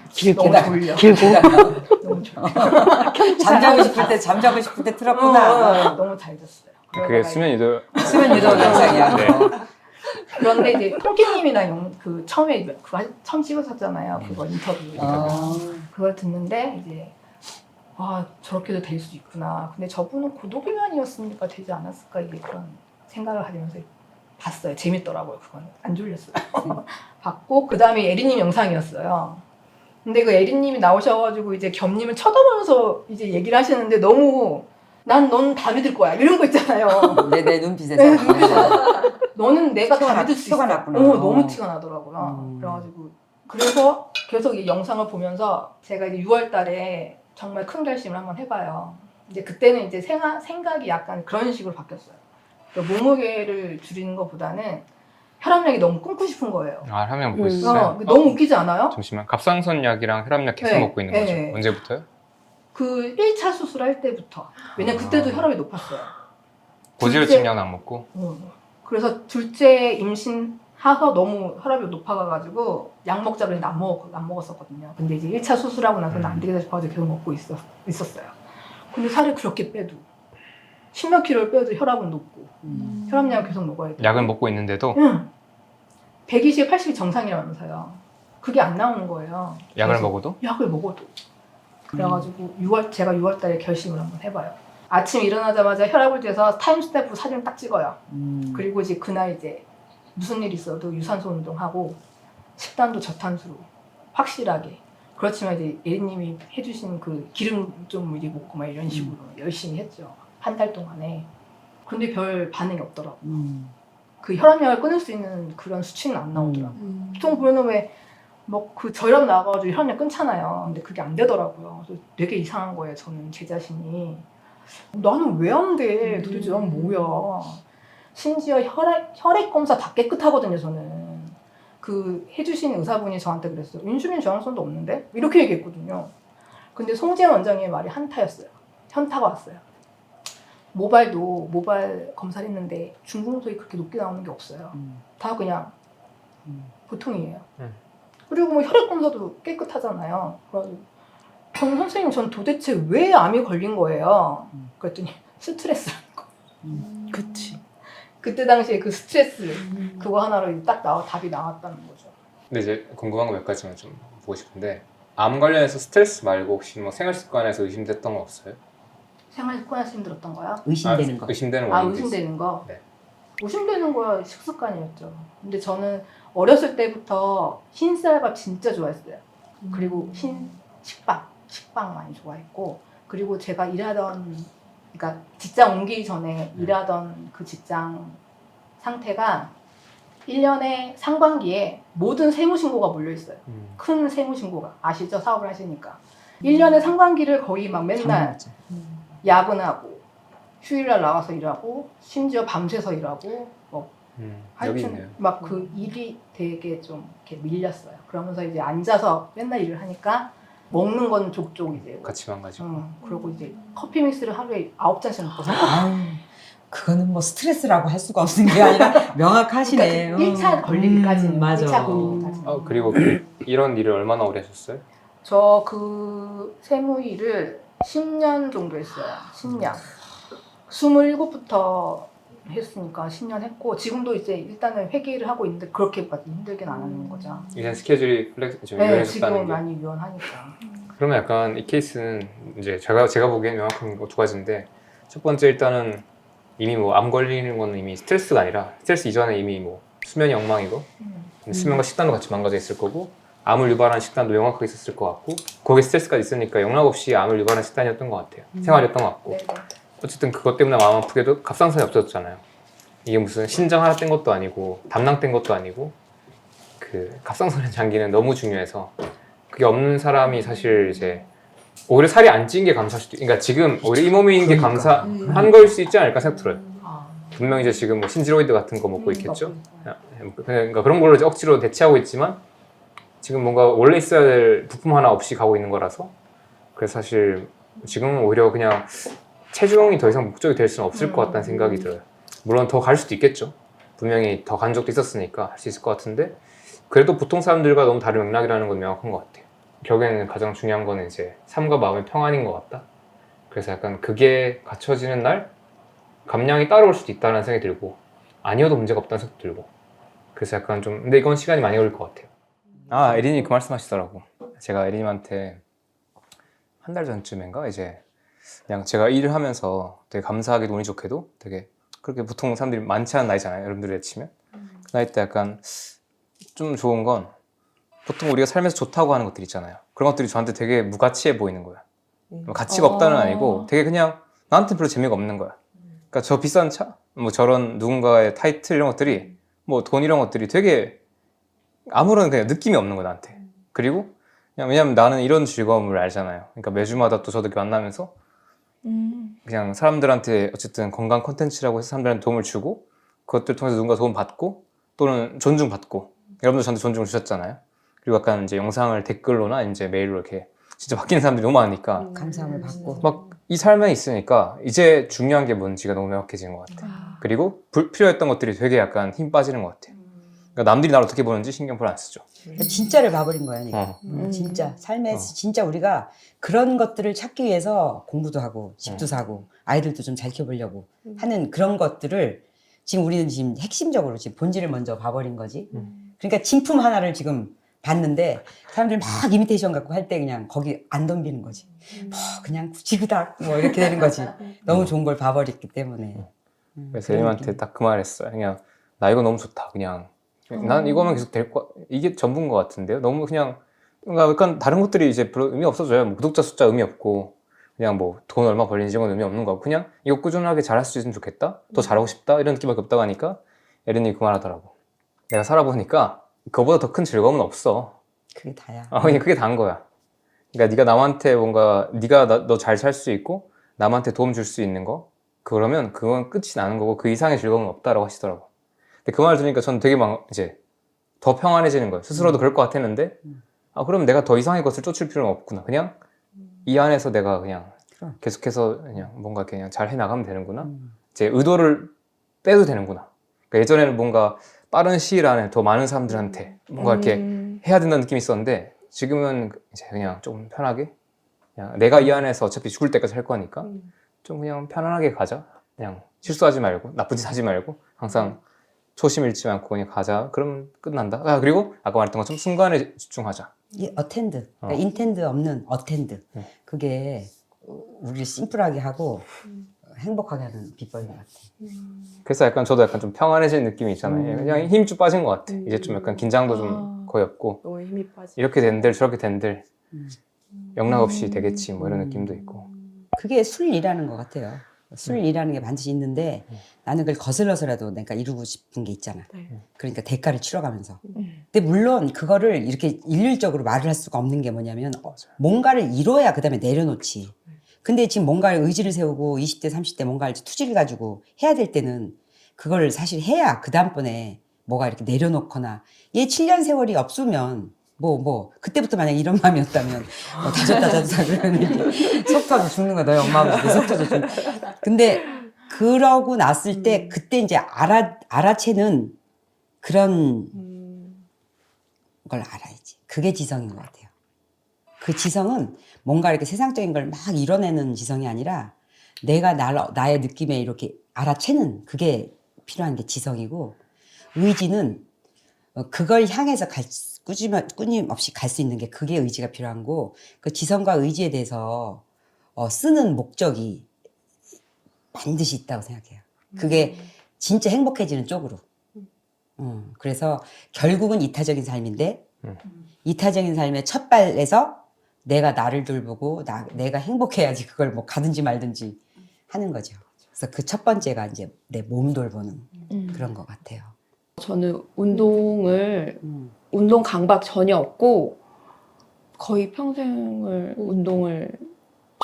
길고 너무 졸려. 너무 졸려. 잠자고 싶을 때 틀었구나. 너무 잘 잤어요. 그게 그러다가 수면 유도 수면 유도 영상이야. 네. 그런데 이제 통키님이랑 그 처음에 처음 찍으셨잖아요. 그거 인터뷰. 그걸 듣는데 이제 저렇게도 될 수 있구나. 근데 저분은 고도비만이었으니까 되지 않았을까 이게 그런 생각을 하면서 봤어요. 재밌더라고요. 그건 안 졸렸어요. 봤고 그 다음에 에리님 영상이었어요. 근데 그 에리님이 나오셔가지고 이제 겸님을 쳐다보면서 이제 얘기를 하시는데 너무 넌 다 믿을 거야 이런 거 있잖아요. 내 눈빛에서. 너는 내가 다 믿을 수 있어. 티가 났구나. 너무 티가 나더라고요. 그래가지고 그래서 계속 이 영상을 보면서 제가 이제 6월달에 정말 큰 결심을 한번 해봐요. 이제 그때는 이제 생각이 약간 그런 식으로 바뀌었어요. 그러니까 몸무게를 줄이는 것보다는 혈압약이 너무 끊고 싶은 거예요. 혈압약 먹고 있어요? 너무 웃기지 않아요? 잠시만, 갑상선 약이랑 혈압약 계속 네, 먹고 있는 거죠? 네. 언제부터요? 그 1차 수술할 때부터. 왜냐면 그때도 혈압이 높았어요. 고지혈증 약은 안 먹고? 그래서 둘째 임신해서 너무 혈압이 높아가지고 약 먹자 그랬는데 안 먹었었거든요. 근데 이제 1차 수술하고 나서는 안 되겠다 싶어서 계속 먹고 있었어요. 근데 살을 그렇게 빼도 10몇 킬로를 빼도 혈압은 높고 혈압약을 계속 먹어야 돼요. 약을 먹고 있는데도 120, 80이 정상이라면서요. 그게 안 나오는 거예요. 약을 계속. 먹어도? 약을 먹어도. 그래가지고 제가 6월달에 결심을 한번 해봐요. 아침 일어나자마자 혈압을 재서 타임스탬프 사진을 딱 찍어요. 그리고 이제 그날 이제 무슨 일 있어도 유산소 운동하고 식단도 저탄수로 확실하게. 그렇지만 이제 예리님이 해주신 그 기름 좀 이제 먹고 막 이런 식으로 열심히 했죠. 한 달 동안에. 근데 별 반응이 없더라고. 그 혈압약을 끊을 수 있는 그런 수치는 안 나오더라고. 보통 보면은 왜 뭐 그 저혈압 나와가지고 혈압약 끊잖아요. 근데 그게 안 되더라고요. 그래서 되게 이상한 거예요. 저는 제 자신이. 나는 왜 안 돼? 도대체 난 뭐야? 심지어 혈액 검사 다 깨끗하거든요. 저는. 그 해주신 의사분이 저한테 그랬어요. 인슐린 저항성도 없는데? 이렇게 얘기했거든요. 근데 송지현 원장님의 말이 현타가 왔어요. 모발 검사를 했는데 중금속이 그렇게 높게 나오는 게 없어요. 다 그냥 보통이에요. 그리고 뭐 혈액 검사도 깨끗하잖아요. 그래가지고 전 선생님 전 도대체 왜 암이 걸린 거예요? 그랬더니 스트레스라는 거. 그치. 그때 당시에 그 스트레스 그거 하나로 딱 답이 나왔다는 거죠. 근데 이제 궁금한 거 몇 가지만 좀 보고 싶은데 암 관련해서 스트레스 말고 혹시 뭐 생활 습관에서 의심됐던 거 없어요? 생활 습관에서 힘들었던 거야? 의심되는 거. 의심되는 아, 원인도 있어요. 의심되는 거? 네. 의심되는 거야 식습관이었죠. 근데 저는 어렸을 때부터 흰쌀밥 진짜 좋아했어요. 그리고 식빵 많이 좋아했고, 그리고 제가 그러니까 직장 옮기기 전에 일하던 그 직장 상태가 1년에 상반기에 모든 세무신고가 몰려있어요. 큰 세무신고가. 아시죠? 사업을 하시니까. 1년에 상반기를 거의 막 맨날 야근하고, 휴일날 나와서 일하고, 심지어 밤새서 일하고, 뭐 여기 있네요. 하여튼 막 그 일이 되게 좀 이렇게 밀렸어요. 그러면서 이제 앉아서 맨날 일을 하니까 먹는 건 족족 이제. 같이 망가지고. 그리고 이제 커피 믹스를 하루에 9잔씩 먹거든요. 아유, 그거는 뭐 스트레스라고 할 수가 없는 게 아니라 명확하시네. 그러니까 1차 걸리기까지는, 맞아. 1차 고민까지는. 그리고 이런 일을 얼마나 오래 하셨어요? 저 그 세무 일을 10년 정도 했어요. 10년. 27부터 했으니까 10년 했고, 지금도 이제 일단은 회계를 하고 있는데 그렇게까지 힘들긴 안 하는 거죠. 이제 스케줄이 좀 네, 유연해졌다는 지금 게. 많이 유연하니까. 그러면 약간 이 케이스는 이제 제가 보기엔 명확한 거 두 가지인데, 첫 번째 일단은 이미 뭐 암 걸리는 거는 이미 스트레스가 아니라 스트레스 이전에 이미 뭐 수면이 엉망이고 수면과 식단도 같이 망가져 있을 거고, 암을 유발하는 식단도 명확하게 있었을 것 같고, 거기에 스트레스까지 있으니까 영락없이 암을 유발하는 식단이었던 것 같아요. 생활이었던 것 같고. 네네. 어쨌든 그것 때문에 마음 아프게도 갑상선이 없어졌잖아요. 이게 무슨 신장 하나 뗀 것도 아니고 담낭 뗀 것도 아니고, 그 갑상선의 장기는 너무 중요해서 그게 없는 사람이 사실 이제 오히려 살이 안 찐 게 감사할 수도, 그러니까 지금 오히려 이 몸인 게 감사한 거일 수 있지 않을까 생각 들어요. 아, 분명 이제 지금 뭐 신지로이드 같은 거 먹고 있겠죠. 그러니까 그런 걸로 이제 억지로 대체하고 있지만 지금 뭔가 원래 있어야 될 부품 하나 없이 가고 있는 거라서, 그래서 사실 지금은 오히려 그냥 체중이 더 이상 목적이 될 수는 없을 것 같다는 생각이 들어요. 물론 더 갈 수도 있겠죠. 분명히 더 간 적도 있었으니까 할 수 있을 것 같은데, 그래도 보통 사람들과 너무 다른 맥락이라는 건 명확한 것 같아요. 결국에는 가장 중요한 거는 이제 삶과 마음의 평안인 것 같다. 그래서 약간 그게 갖춰지는 날 감량이 따라올 수도 있다는 생각이 들고, 아니어도 문제가 없다는 생각도 들고, 그래서 약간 좀, 근데 이건 시간이 많이 걸릴 것 같아요. 아, 에린이 그 말씀 하시더라고. 제가 에린님한테 한 달 전쯤인가 이제 그냥 제가 일을 하면서 되게 감사하게도 운이 좋게도 되게 그렇게 보통 사람들이 많지 않은 나이잖아요. 여러분들이 치면 그 나이 때 약간 좀 좋은 건, 보통 우리가 살면서 좋다고 하는 것들 있잖아요. 그런 것들이 저한테 되게 무가치해 보이는 거야. 가치가 없다는 아니고 되게 그냥 나한테 별로 재미가 없는 거야. 그러니까 저 비싼 차, 뭐 저런 누군가의 타이틀 이런 것들이, 뭐 돈 이런 것들이 되게 아무런 그냥 느낌이 없는 거야 나한테. 그리고 그냥 왜냐면 나는 이런 즐거움을 알잖아요. 그러니까 매주마다 또 저도 이렇게 만나면서 그냥 사람들한테 어쨌든 건강 콘텐츠라고 해서 사람들한테 도움을 주고, 그것들 통해서 누군가 도움 받고 또는 존중받고, 여러분들 저한테 존중을 주셨잖아요. 그리고 약간 이제 영상을 댓글로나 이제 메일로 이렇게 진짜 바뀌는 사람들이 너무 많으니까 감사함을 받고. 막 이 삶에 있으니까 이제 중요한 게 뭔지가 너무 명확해지는 것 같아요. 그리고 불필요했던 것들이 되게 약간 힘 빠지는 것 같아요. 그러니까 남들이 나를 어떻게 보는지 신경 별로 안 쓰죠. 진짜를 봐버린 거야, 니가. 진짜 삶에서 진짜 우리가 그런 것들을 찾기 위해서 공부도 하고 집도 사고 아이들도 좀 잘 키워보려고 하는 그런 것들을 지금 우리는 지금 핵심적으로 지금 본질을 먼저 봐버린 거지. 그러니까 진품 하나를 지금 봤는데 사람들이 막 이미테이션 갖고 할 때 그냥 거기 안 덤비는 거지. 뭐 그냥 구지그닥 뭐 이렇게 되는 거지. 너무 좋은 걸 봐버렸기 때문에. 그래서 에림한테 딱 그 말 했어요. 그냥 나 이거 너무 좋다. 그냥 난 이거만 계속 될 거, 이게 전부인 것 같은데요. 너무 그냥 그러니까 약간 다른 것들이 이제 별로 의미 없어져요. 뭐 구독자 숫자 의미 없고, 그냥 뭐 돈 얼마 벌리는지 이건 의미 없는 거고, 그냥 이거 꾸준하게 잘할 수 있으면 좋겠다. 더 잘하고 싶다. 이런 느낌밖에 없다고 하니까 에린이 그 말 하더라고. 내가 살아보니까 그거보다 더 큰 즐거움은 없어. 그게 다야. 그냥 그게 다인 거야. 그러니까 네가 남한테 뭔가 네가 너 잘 살 수 있고 남한테 도움 줄 수 있는 거, 그러면 그건 끝이 나는 거고 그 이상의 즐거움은 없다라고 하시더라고. 근데 그 말 들으니까 저는 되게 막 이제 더 평안해지는 거예요. 스스로도 그럴 것 같았는데, 그럼 내가 더 이상의 것을 쫓을 필요는 없구나. 그냥 이 안에서 내가 그냥 계속해서 그냥 뭔가 그냥 잘 해나가면 되는구나. 제 의도를 빼도 되는구나. 그러니까 예전에는 뭔가 빠른 시일 안에 더 많은 사람들한테 뭔가 이렇게 해야 된다는 느낌이 있었는데, 지금은 이제 그냥 좀 편하게 그냥 내가 이 안에서 어차피 죽을 때까지 할 거니까 좀 그냥 편안하게 가자. 그냥 실수하지 말고 나쁜 짓 하지 말고 항상 초심 잃지 않고 그냥 가자. 그러면 끝난다. 아, 그리고 아까 말했던 것처럼 순간에 집중하자. 이 어텐드, 어. 그러니까 인텐드 없는 어텐드. 네. 그게 우리를 심플하게 하고 행복하게 하는 비법인 것 같아. 그래서 약간 저도 약간 좀 평안해진 느낌이 있잖아요. 그냥 힘이 좀 빠진 것 같아. 이제 좀 약간 긴장도 좀 거의 없고 너무 힘이 빠지. 이렇게 된들 저렇게 된들 음. 영락 없이 되겠지 뭐 이런 느낌도 있고. 그게 술이라는 것 같아요. 술이라는 게 반드시 있는데 나는 그걸 거슬러서라도 내가 이루고 싶은 게 있잖아. 네. 그러니까 대가를 치러가면서. 근데 물론 그거를 이렇게 일률적으로 말을 할 수가 없는 게 뭐냐면 뭔가를 이뤄야 그 다음에 내려놓지. 근데 지금 뭔가를 의지를 세우고 20대, 30대 뭔가를 투지를 가지고 해야 될 때는 그걸 사실 해야 그 다음번에 뭐가 이렇게 내려놓거나 얘 7년 세월이 없으면 그때부터 만약 이런 마음이었다면 다졌다 그러면 속 터져 죽는 거야. 너희 엄마하고 속 터져 죽는 거야. 근데 그러고 났을 때 그때 이제 알아채는 그런 걸 알아야지. 그게 지성인 것 같아요. 그 지성은 뭔가 이렇게 세상적인 걸 막 이뤄내는 지성이 아니라 내가 나의 느낌에 이렇게 알아채는 그게 필요한 게 지성이고 의지는 그걸 향해서 끊임없이 갈 수 있는 게 그게 의지가 필요한 거고 그 지성과 의지에 대해서 쓰는 목적이 반드시 있다고 생각해요. 그게 진짜 행복해지는 쪽으로. 그래서 결국은 이타적인 삶인데 이타적인 삶의 첫 발에서 내가 나를 돌보고 내가 행복해야지 그걸 뭐 가든지 말든지 하는 거죠. 그래서 그 첫 번째가 이제 내 몸 돌보는 그런 것 같아요. 저는 운동 강박 전혀 없고 거의 평생을 운동을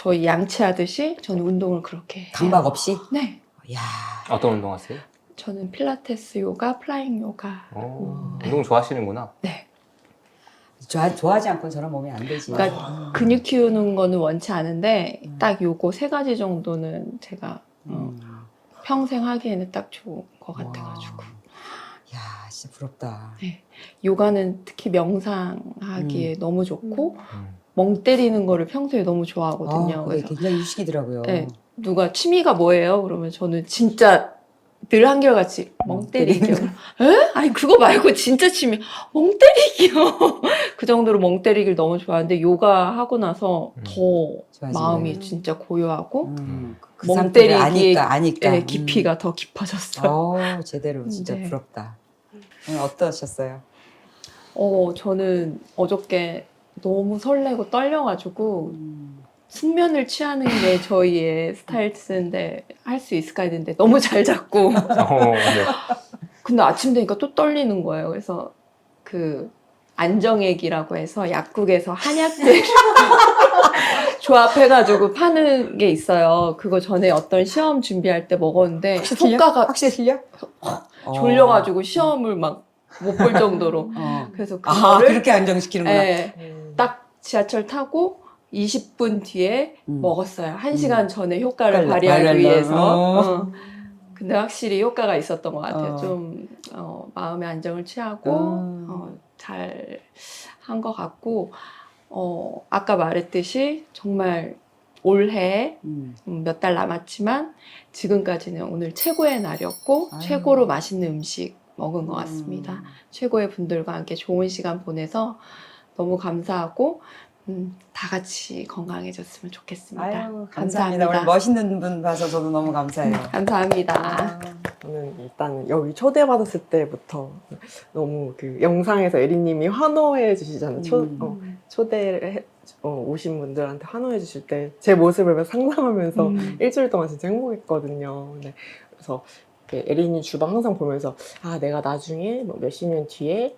저희 양치하듯이 저는 운동을 그렇게 해요. 강박 없이? 네. 야, 어떤 운동 하세요? 저는 필라테스 요가, 플라잉 요가. 운동 좋아하시는구나. 네. 좋아하지 않고는 저런 몸이 안 되지. 그러니까 근육 키우는 거는 원치 않은데 딱 요거 3가지 정도는 제가 평생 하기에는 딱 좋은 것 같아가지고. 야, 진짜 부럽다. 요가는 특히 명상하기에 너무 좋고 멍 때리는 거를 평소에 너무 좋아하거든요. 그게 그래서 굉장히 휴식이더라고요. 네, 누가 취미가 뭐예요? 그러면 저는 진짜 늘 한결같이 멍 때리기요. 에? 아니 그거 말고 진짜 취미 멍 때리기요. 그 정도로 멍 때리기를 너무 좋아하는데 요가 하고 나서 더 좋아지네. 마음이 진짜 고요하고 그 멍 상태를 때리기의 아니까. 네, 깊이가 더 깊어졌어요. 제대로 진짜 네. 부럽다. 오늘 어떠셨어요? 저는 어저께 너무 설레고 떨려가지고 숙면을 취하는 게 저희의 스타일스인데 할 수 있을까 했는데 너무 잘 잤고 네. 근데 아침 되니까 또 떨리는 거예요. 그래서 그 안정액이라고 해서 약국에서 한약들 조합해가지고 파는 게 있어요. 그거 전에 어떤 시험 준비할 때 먹었는데 효과가 확실히 틀려? 졸려가지고 시험을 막 못 볼 정도로 그래서 그거를 그렇게 안정시키는구나. 딱 지하철 타고 20분 뒤에 먹었어요. 1시간 전에 효과를 효과를 발휘하기 발휘하려고. 위해서. 근데 확실히 효과가 있었던 것 같아요. 좀 마음의 안정을 취하고 잘 한 것 같고 아까 말했듯이 정말 올해 몇 달 남았지만 지금까지는 오늘 최고의 날이었고 최고로 맛있는 음식 먹은 것 같습니다. 최고의 분들과 함께 좋은 시간 보내서 너무 감사하고 다 같이 건강해졌으면 좋겠습니다. 아유, 감사합니다. 오늘 멋있는 분 봐서 저도 너무 감사해요. 감사합니다. 저는 일단 여기 초대받았을 때부터 너무 그 영상에서 에리님이 환호해 주시잖아요. 초대를 오신 분들한테 환호해 주실 때 제 모습을 상상하면서 일주일 동안 진짜 행복했거든요. 그래서 에리님 주방 항상 보면서 내가 나중에 뭐 몇십 년 뒤에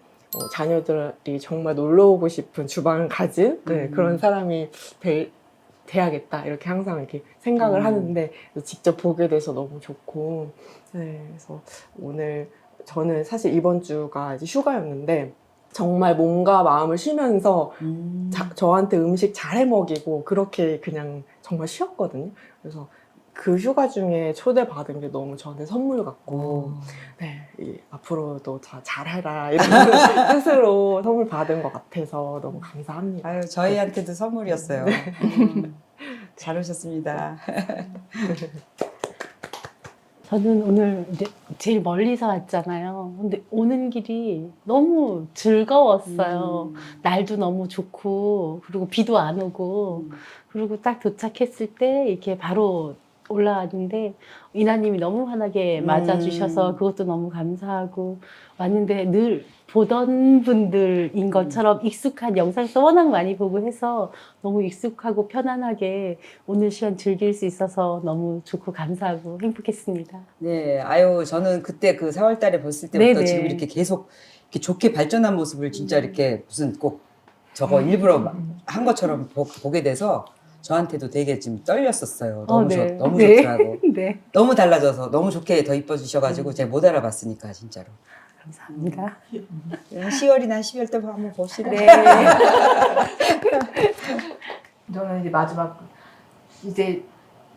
자녀들이 정말 놀러 오고 싶은 주방을 가진 그런 사람이 돼야겠다 이렇게 항상 이렇게 생각을 하는데 직접 보게 돼서 너무 좋고 그래서 오늘 저는 사실 이번 주가 이제 휴가였는데 정말 몸과 마음을 쉬면서 저한테 음식 잘 해먹이고 그렇게 그냥 정말 쉬었거든요. 그래서 그 휴가 중에 초대받은 게 너무 저한테 선물 같고 네, 앞으로도 잘해라 이런 뜻으로 선물 받은 것 같아서 너무 감사합니다. 아유, 저희한테도 선물이었어요. 잘 오셨습니다. 저는 오늘 이제 제일 멀리서 왔잖아요. 근데 오는 길이 너무 즐거웠어요. 날도 너무 좋고, 그리고 비도 안 오고, 그리고 딱 도착했을 때 이렇게 바로 올라왔는데, 이나님이 너무 환하게 맞아주셔서 그것도 너무 감사하고, 왔는데 늘 보던 분들인 것처럼 익숙한 영상도 워낙 많이 보고 해서 너무 익숙하고 편안하게 오늘 시간 즐길 수 있어서 너무 좋고 감사하고 행복했습니다. 네, 아유, 저는 그때 그 4월 달에 봤을 때부터 네네. 지금 이렇게 계속 이렇게 좋게 발전한 모습을 진짜 이렇게 무슨 꼭 저거 일부러 한 것처럼 보게 돼서 저한테도 되게 지금 떨렸었어요. 너무, 네. 너무 네. 좋더라고. 네, 너무 달라져서 너무 좋게 더 이뻐주셔가지고 제가 못 알아봤으니까 진짜로. 감사합니다. 10월이나 12월 때 한번 봅시다. 네. 저는 이제 마지막 이제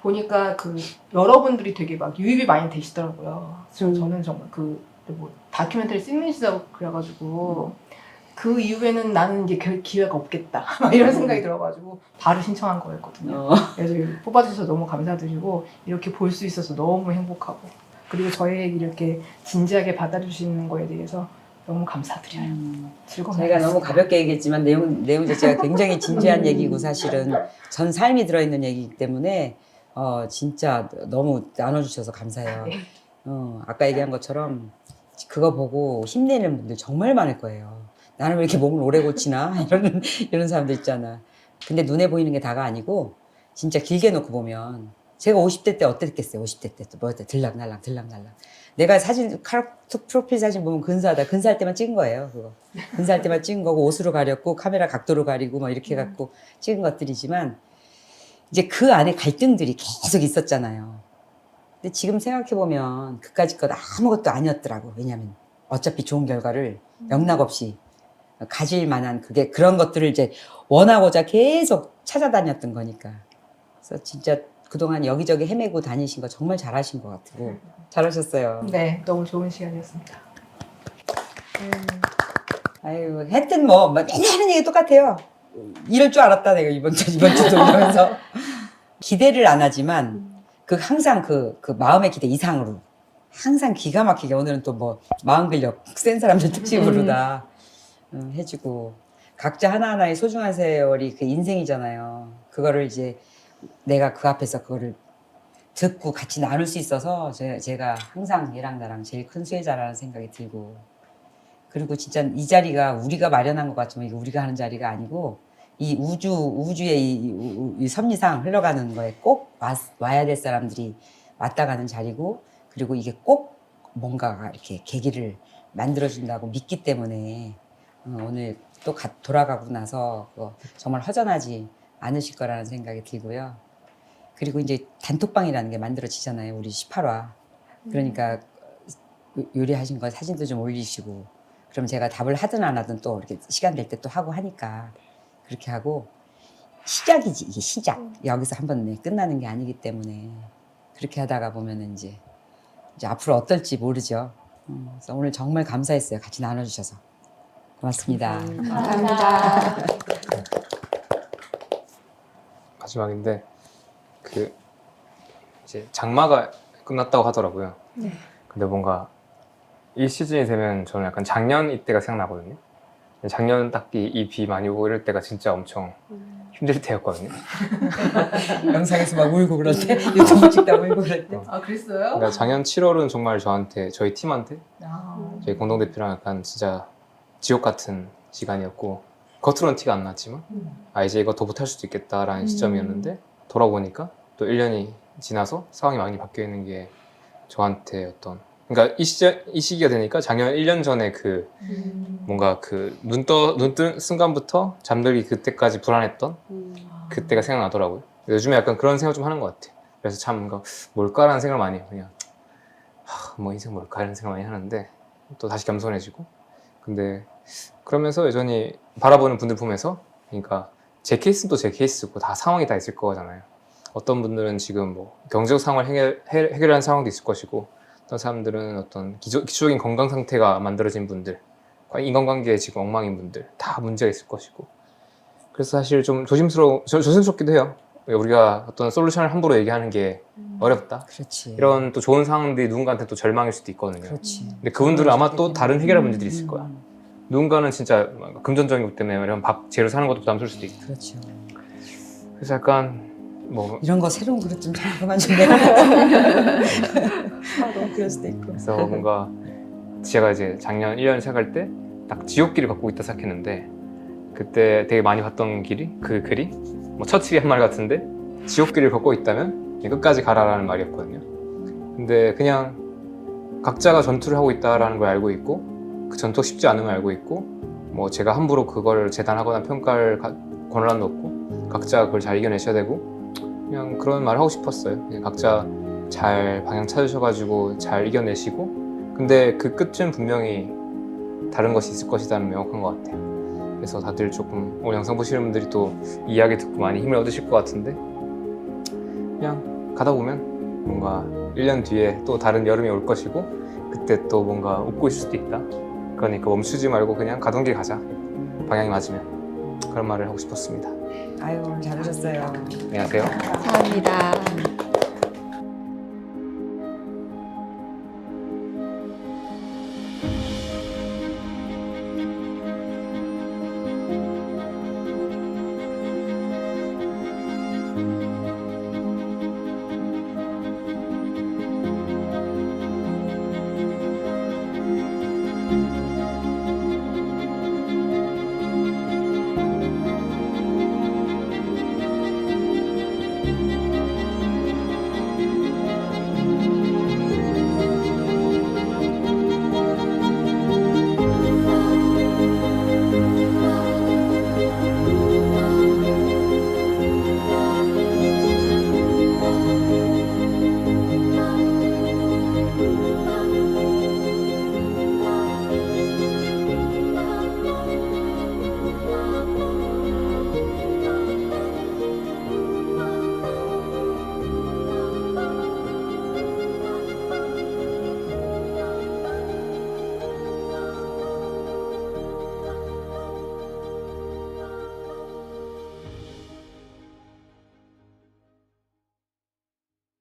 보니까 그 여러분들이 되게 막 유입이 많이 되시더라고요. 저는 정말 그 뭐 다큐멘터리 찍는시다고 그래가지고 그 이후에는 나는 이제 기회가 없겠다 막 이런 생각이 들어가지고 바로 신청한 거였거든요. 그래서 뽑아주셔서 너무 감사드리고 이렇게 볼 수 있어서 너무 행복하고 그리고 저희 얘기를 이렇게 진지하게 받아주시는 거에 대해서 너무 감사드려요. 즐거운 제가 너무 날이었습니다. 가볍게 얘기했지만 내용 자체가 굉장히 진지한 얘기고 사실은 전 삶이 들어있는 얘기이기 때문에 진짜 너무 나눠주셔서 감사해요. 아까 얘기한 것처럼 그거 보고 힘내는 분들 정말 많을 거예요. 나는 왜 이렇게 몸을 오래 고치나 이런 사람들 있잖아. 근데 눈에 보이는 게 다가 아니고 진짜 길게 놓고 보면 제가 50대 때 어땠겠어요? 50대 때 또 뭐였대? 들락날락. 내가 사진 카톡 프로필 사진 보면 근사할 때만 찍은 거예요. 그거 근사할 때만 찍은 거고 옷으로 가렸고 카메라 각도로 가리고 뭐 이렇게 갖고 찍은 것들이지만 이제 그 안에 갈등들이 계속 있었잖아요. 근데 지금 생각해 보면 그까짓 것 아무것도 아니었더라고. 왜냐하면 어차피 좋은 결과를 영락 없이 가질 만한 그런 것들을 이제 원하고자 계속 찾아다녔던 거니까. 그래서 진짜 그동안 여기저기 헤매고 다니신 거 정말 잘하신 것 같고 잘하셨어요. 네, 너무 좋은 시간이었습니다. 아유, 하여튼 뭐 맨날 하는 얘기 똑같아요. 이럴 줄 알았다 내가 이번 주도 이러면서 기대를 안 하지만 항상 그 마음의 기대 이상으로 항상 기가 막히게 오늘은 또 뭐 마음 근력 센 사람들 특집으로 다 해주고 각자 하나하나의 소중한 세월이 그 인생이잖아요. 그거를 이제 내가 그 앞에서 그거를 듣고 같이 나눌 수 있어서 제가 항상 얘랑 나랑 제일 큰 수혜자라는 생각이 들고 그리고 진짜 이 자리가 우리가 마련한 것 같지만 이거 우리가 하는 자리가 아니고 이 우주의 이 섭리상 흘러가는 거에 꼭 와야 될 사람들이 왔다 가는 자리고 그리고 이게 꼭 뭔가가 이렇게 계기를 만들어준다고 믿기 때문에 오늘 또 돌아가고 나서 정말 허전하지 않으실 거라는 생각이 들고요. 그리고 이제 단톡방이라는 게 만들어지잖아요. 우리 18화. 그러니까 요리하신 거 사진도 좀 올리시고 그럼 제가 답을 하든 안 하든 또 이렇게 시간 될 때 또 하고 하니까 그렇게 하고 시작이지 이게 시작. 여기서 한번 끝나는 게 아니기 때문에 그렇게 하다가 보면은 이제 앞으로 어떨지 모르죠. 그래서 오늘 정말 감사했어요. 같이 나눠주셔서 고맙습니다. 감사합니다. 마지막인데 이제 장마가 끝났다고 하더라고요. 근데 뭔가 이 시즌이 되면 저는 약간 작년 이때가 생각나거든요. 작년 딱 이 비 많이 오고 이럴 때가 진짜 엄청 힘들 때였거든요. 영상에서 막 울고 그럴 때 유튜브 찍다 울고 그럴 때 아, 그랬어요? 그러니까 작년 7월은 정말 저희 팀한테 아, 저희 공동대표랑 약간 진짜 지옥 같은 시간이었고 겉으로는 티가 안 났지만 이제 이거 더 못할 수도 있겠다라는 시점이었는데 돌아보니까 또 1년이 지나서 상황이 많이 바뀌어 있는 게 저한테 그러니까 이 시기가 되니까 작년 1년 전에 뭔가 눈 뜬 순간부터 잠들기 그때까지 불안했던 그때가 생각나더라고요. 요즘에 약간 그런 생각 좀 하는 것 같아요. 그래서 참 뭔가 뭘까라는 생각을 많이 해요. 그냥 뭐 인생 뭘까 이런 생각 많이 하는데 또 다시 겸손해지고 근데 그러면서 여전히 바라보는 분들 보면서 그러니까 제 케이스는 또 제 케이스고 다 상황이 다 있을 거잖아요. 어떤 분들은 지금 뭐 경제적 상황을 해결하는 상황도 있을 것이고 어떤 사람들은 어떤 기초적인 건강 상태가 만들어진 분들, 인간관계에 지금 엉망인 분들 다 문제가 있을 것이고 그래서 사실 좀 조심스럽기도 해요. 우리가 어떤 솔루션을 함부로 얘기하는 게 어렵다. 그렇지. 이런 또 좋은 상황들이 누군가한테 또 절망일 수도 있거든요. 그렇지. 근데 그분들은 아마 또 다른 해결할 문제들이 있을 거야. 누군가는 진짜 금전적인 것 때문에 이런 밥 재료 사는 것도 부담스러울 수도 있고. 그렇죠. 그래서 약간 뭐 이런 거 새로운 그릇 좀 잘 그만 좀 내. 그럴 수도 있고. 그래서 뭔가 제가 이제 작년 1년 시작할 때 딱 지옥길을 걷고 있다 생각했는데 그때 되게 많이 봤던 그 글이 뭐 처칠이 한 말 같은데 지옥길을 걷고 있다면 그냥 끝까지 가라라는 말이었거든요. 근데 그냥 각자가 전투를 하고 있다라는 걸 알고 있고 그 전투가 쉽지 않음을 알고 있고 뭐 제가 함부로 그걸 재단하거나 평가를 권한도 없고 각자 그걸 잘 이겨내셔야 되고 그냥 그런 말을 하고 싶었어요. 그냥 각자 잘 방향 찾으셔가지고 잘 이겨내시고 근데 그 끝은 분명히 다른 것이 있을 것이라는 명확한 것 같아요. 그래서 다들 조금 오늘 영상 보시는 분들이 또 이야기 듣고 많이 힘을 얻으실 것 같은데 그냥 가다 보면 뭔가 1년 뒤에 또 다른 여름이 올 것이고 그때 또 뭔가 웃고 있을 수도 있다. 그러니까 멈추지 말고 그냥 가던 길 가자. 방향이 맞으면 그런 말을 하고 싶었습니다. 아유 오늘 잘하셨어요. 안녕하세요. 감사합니다.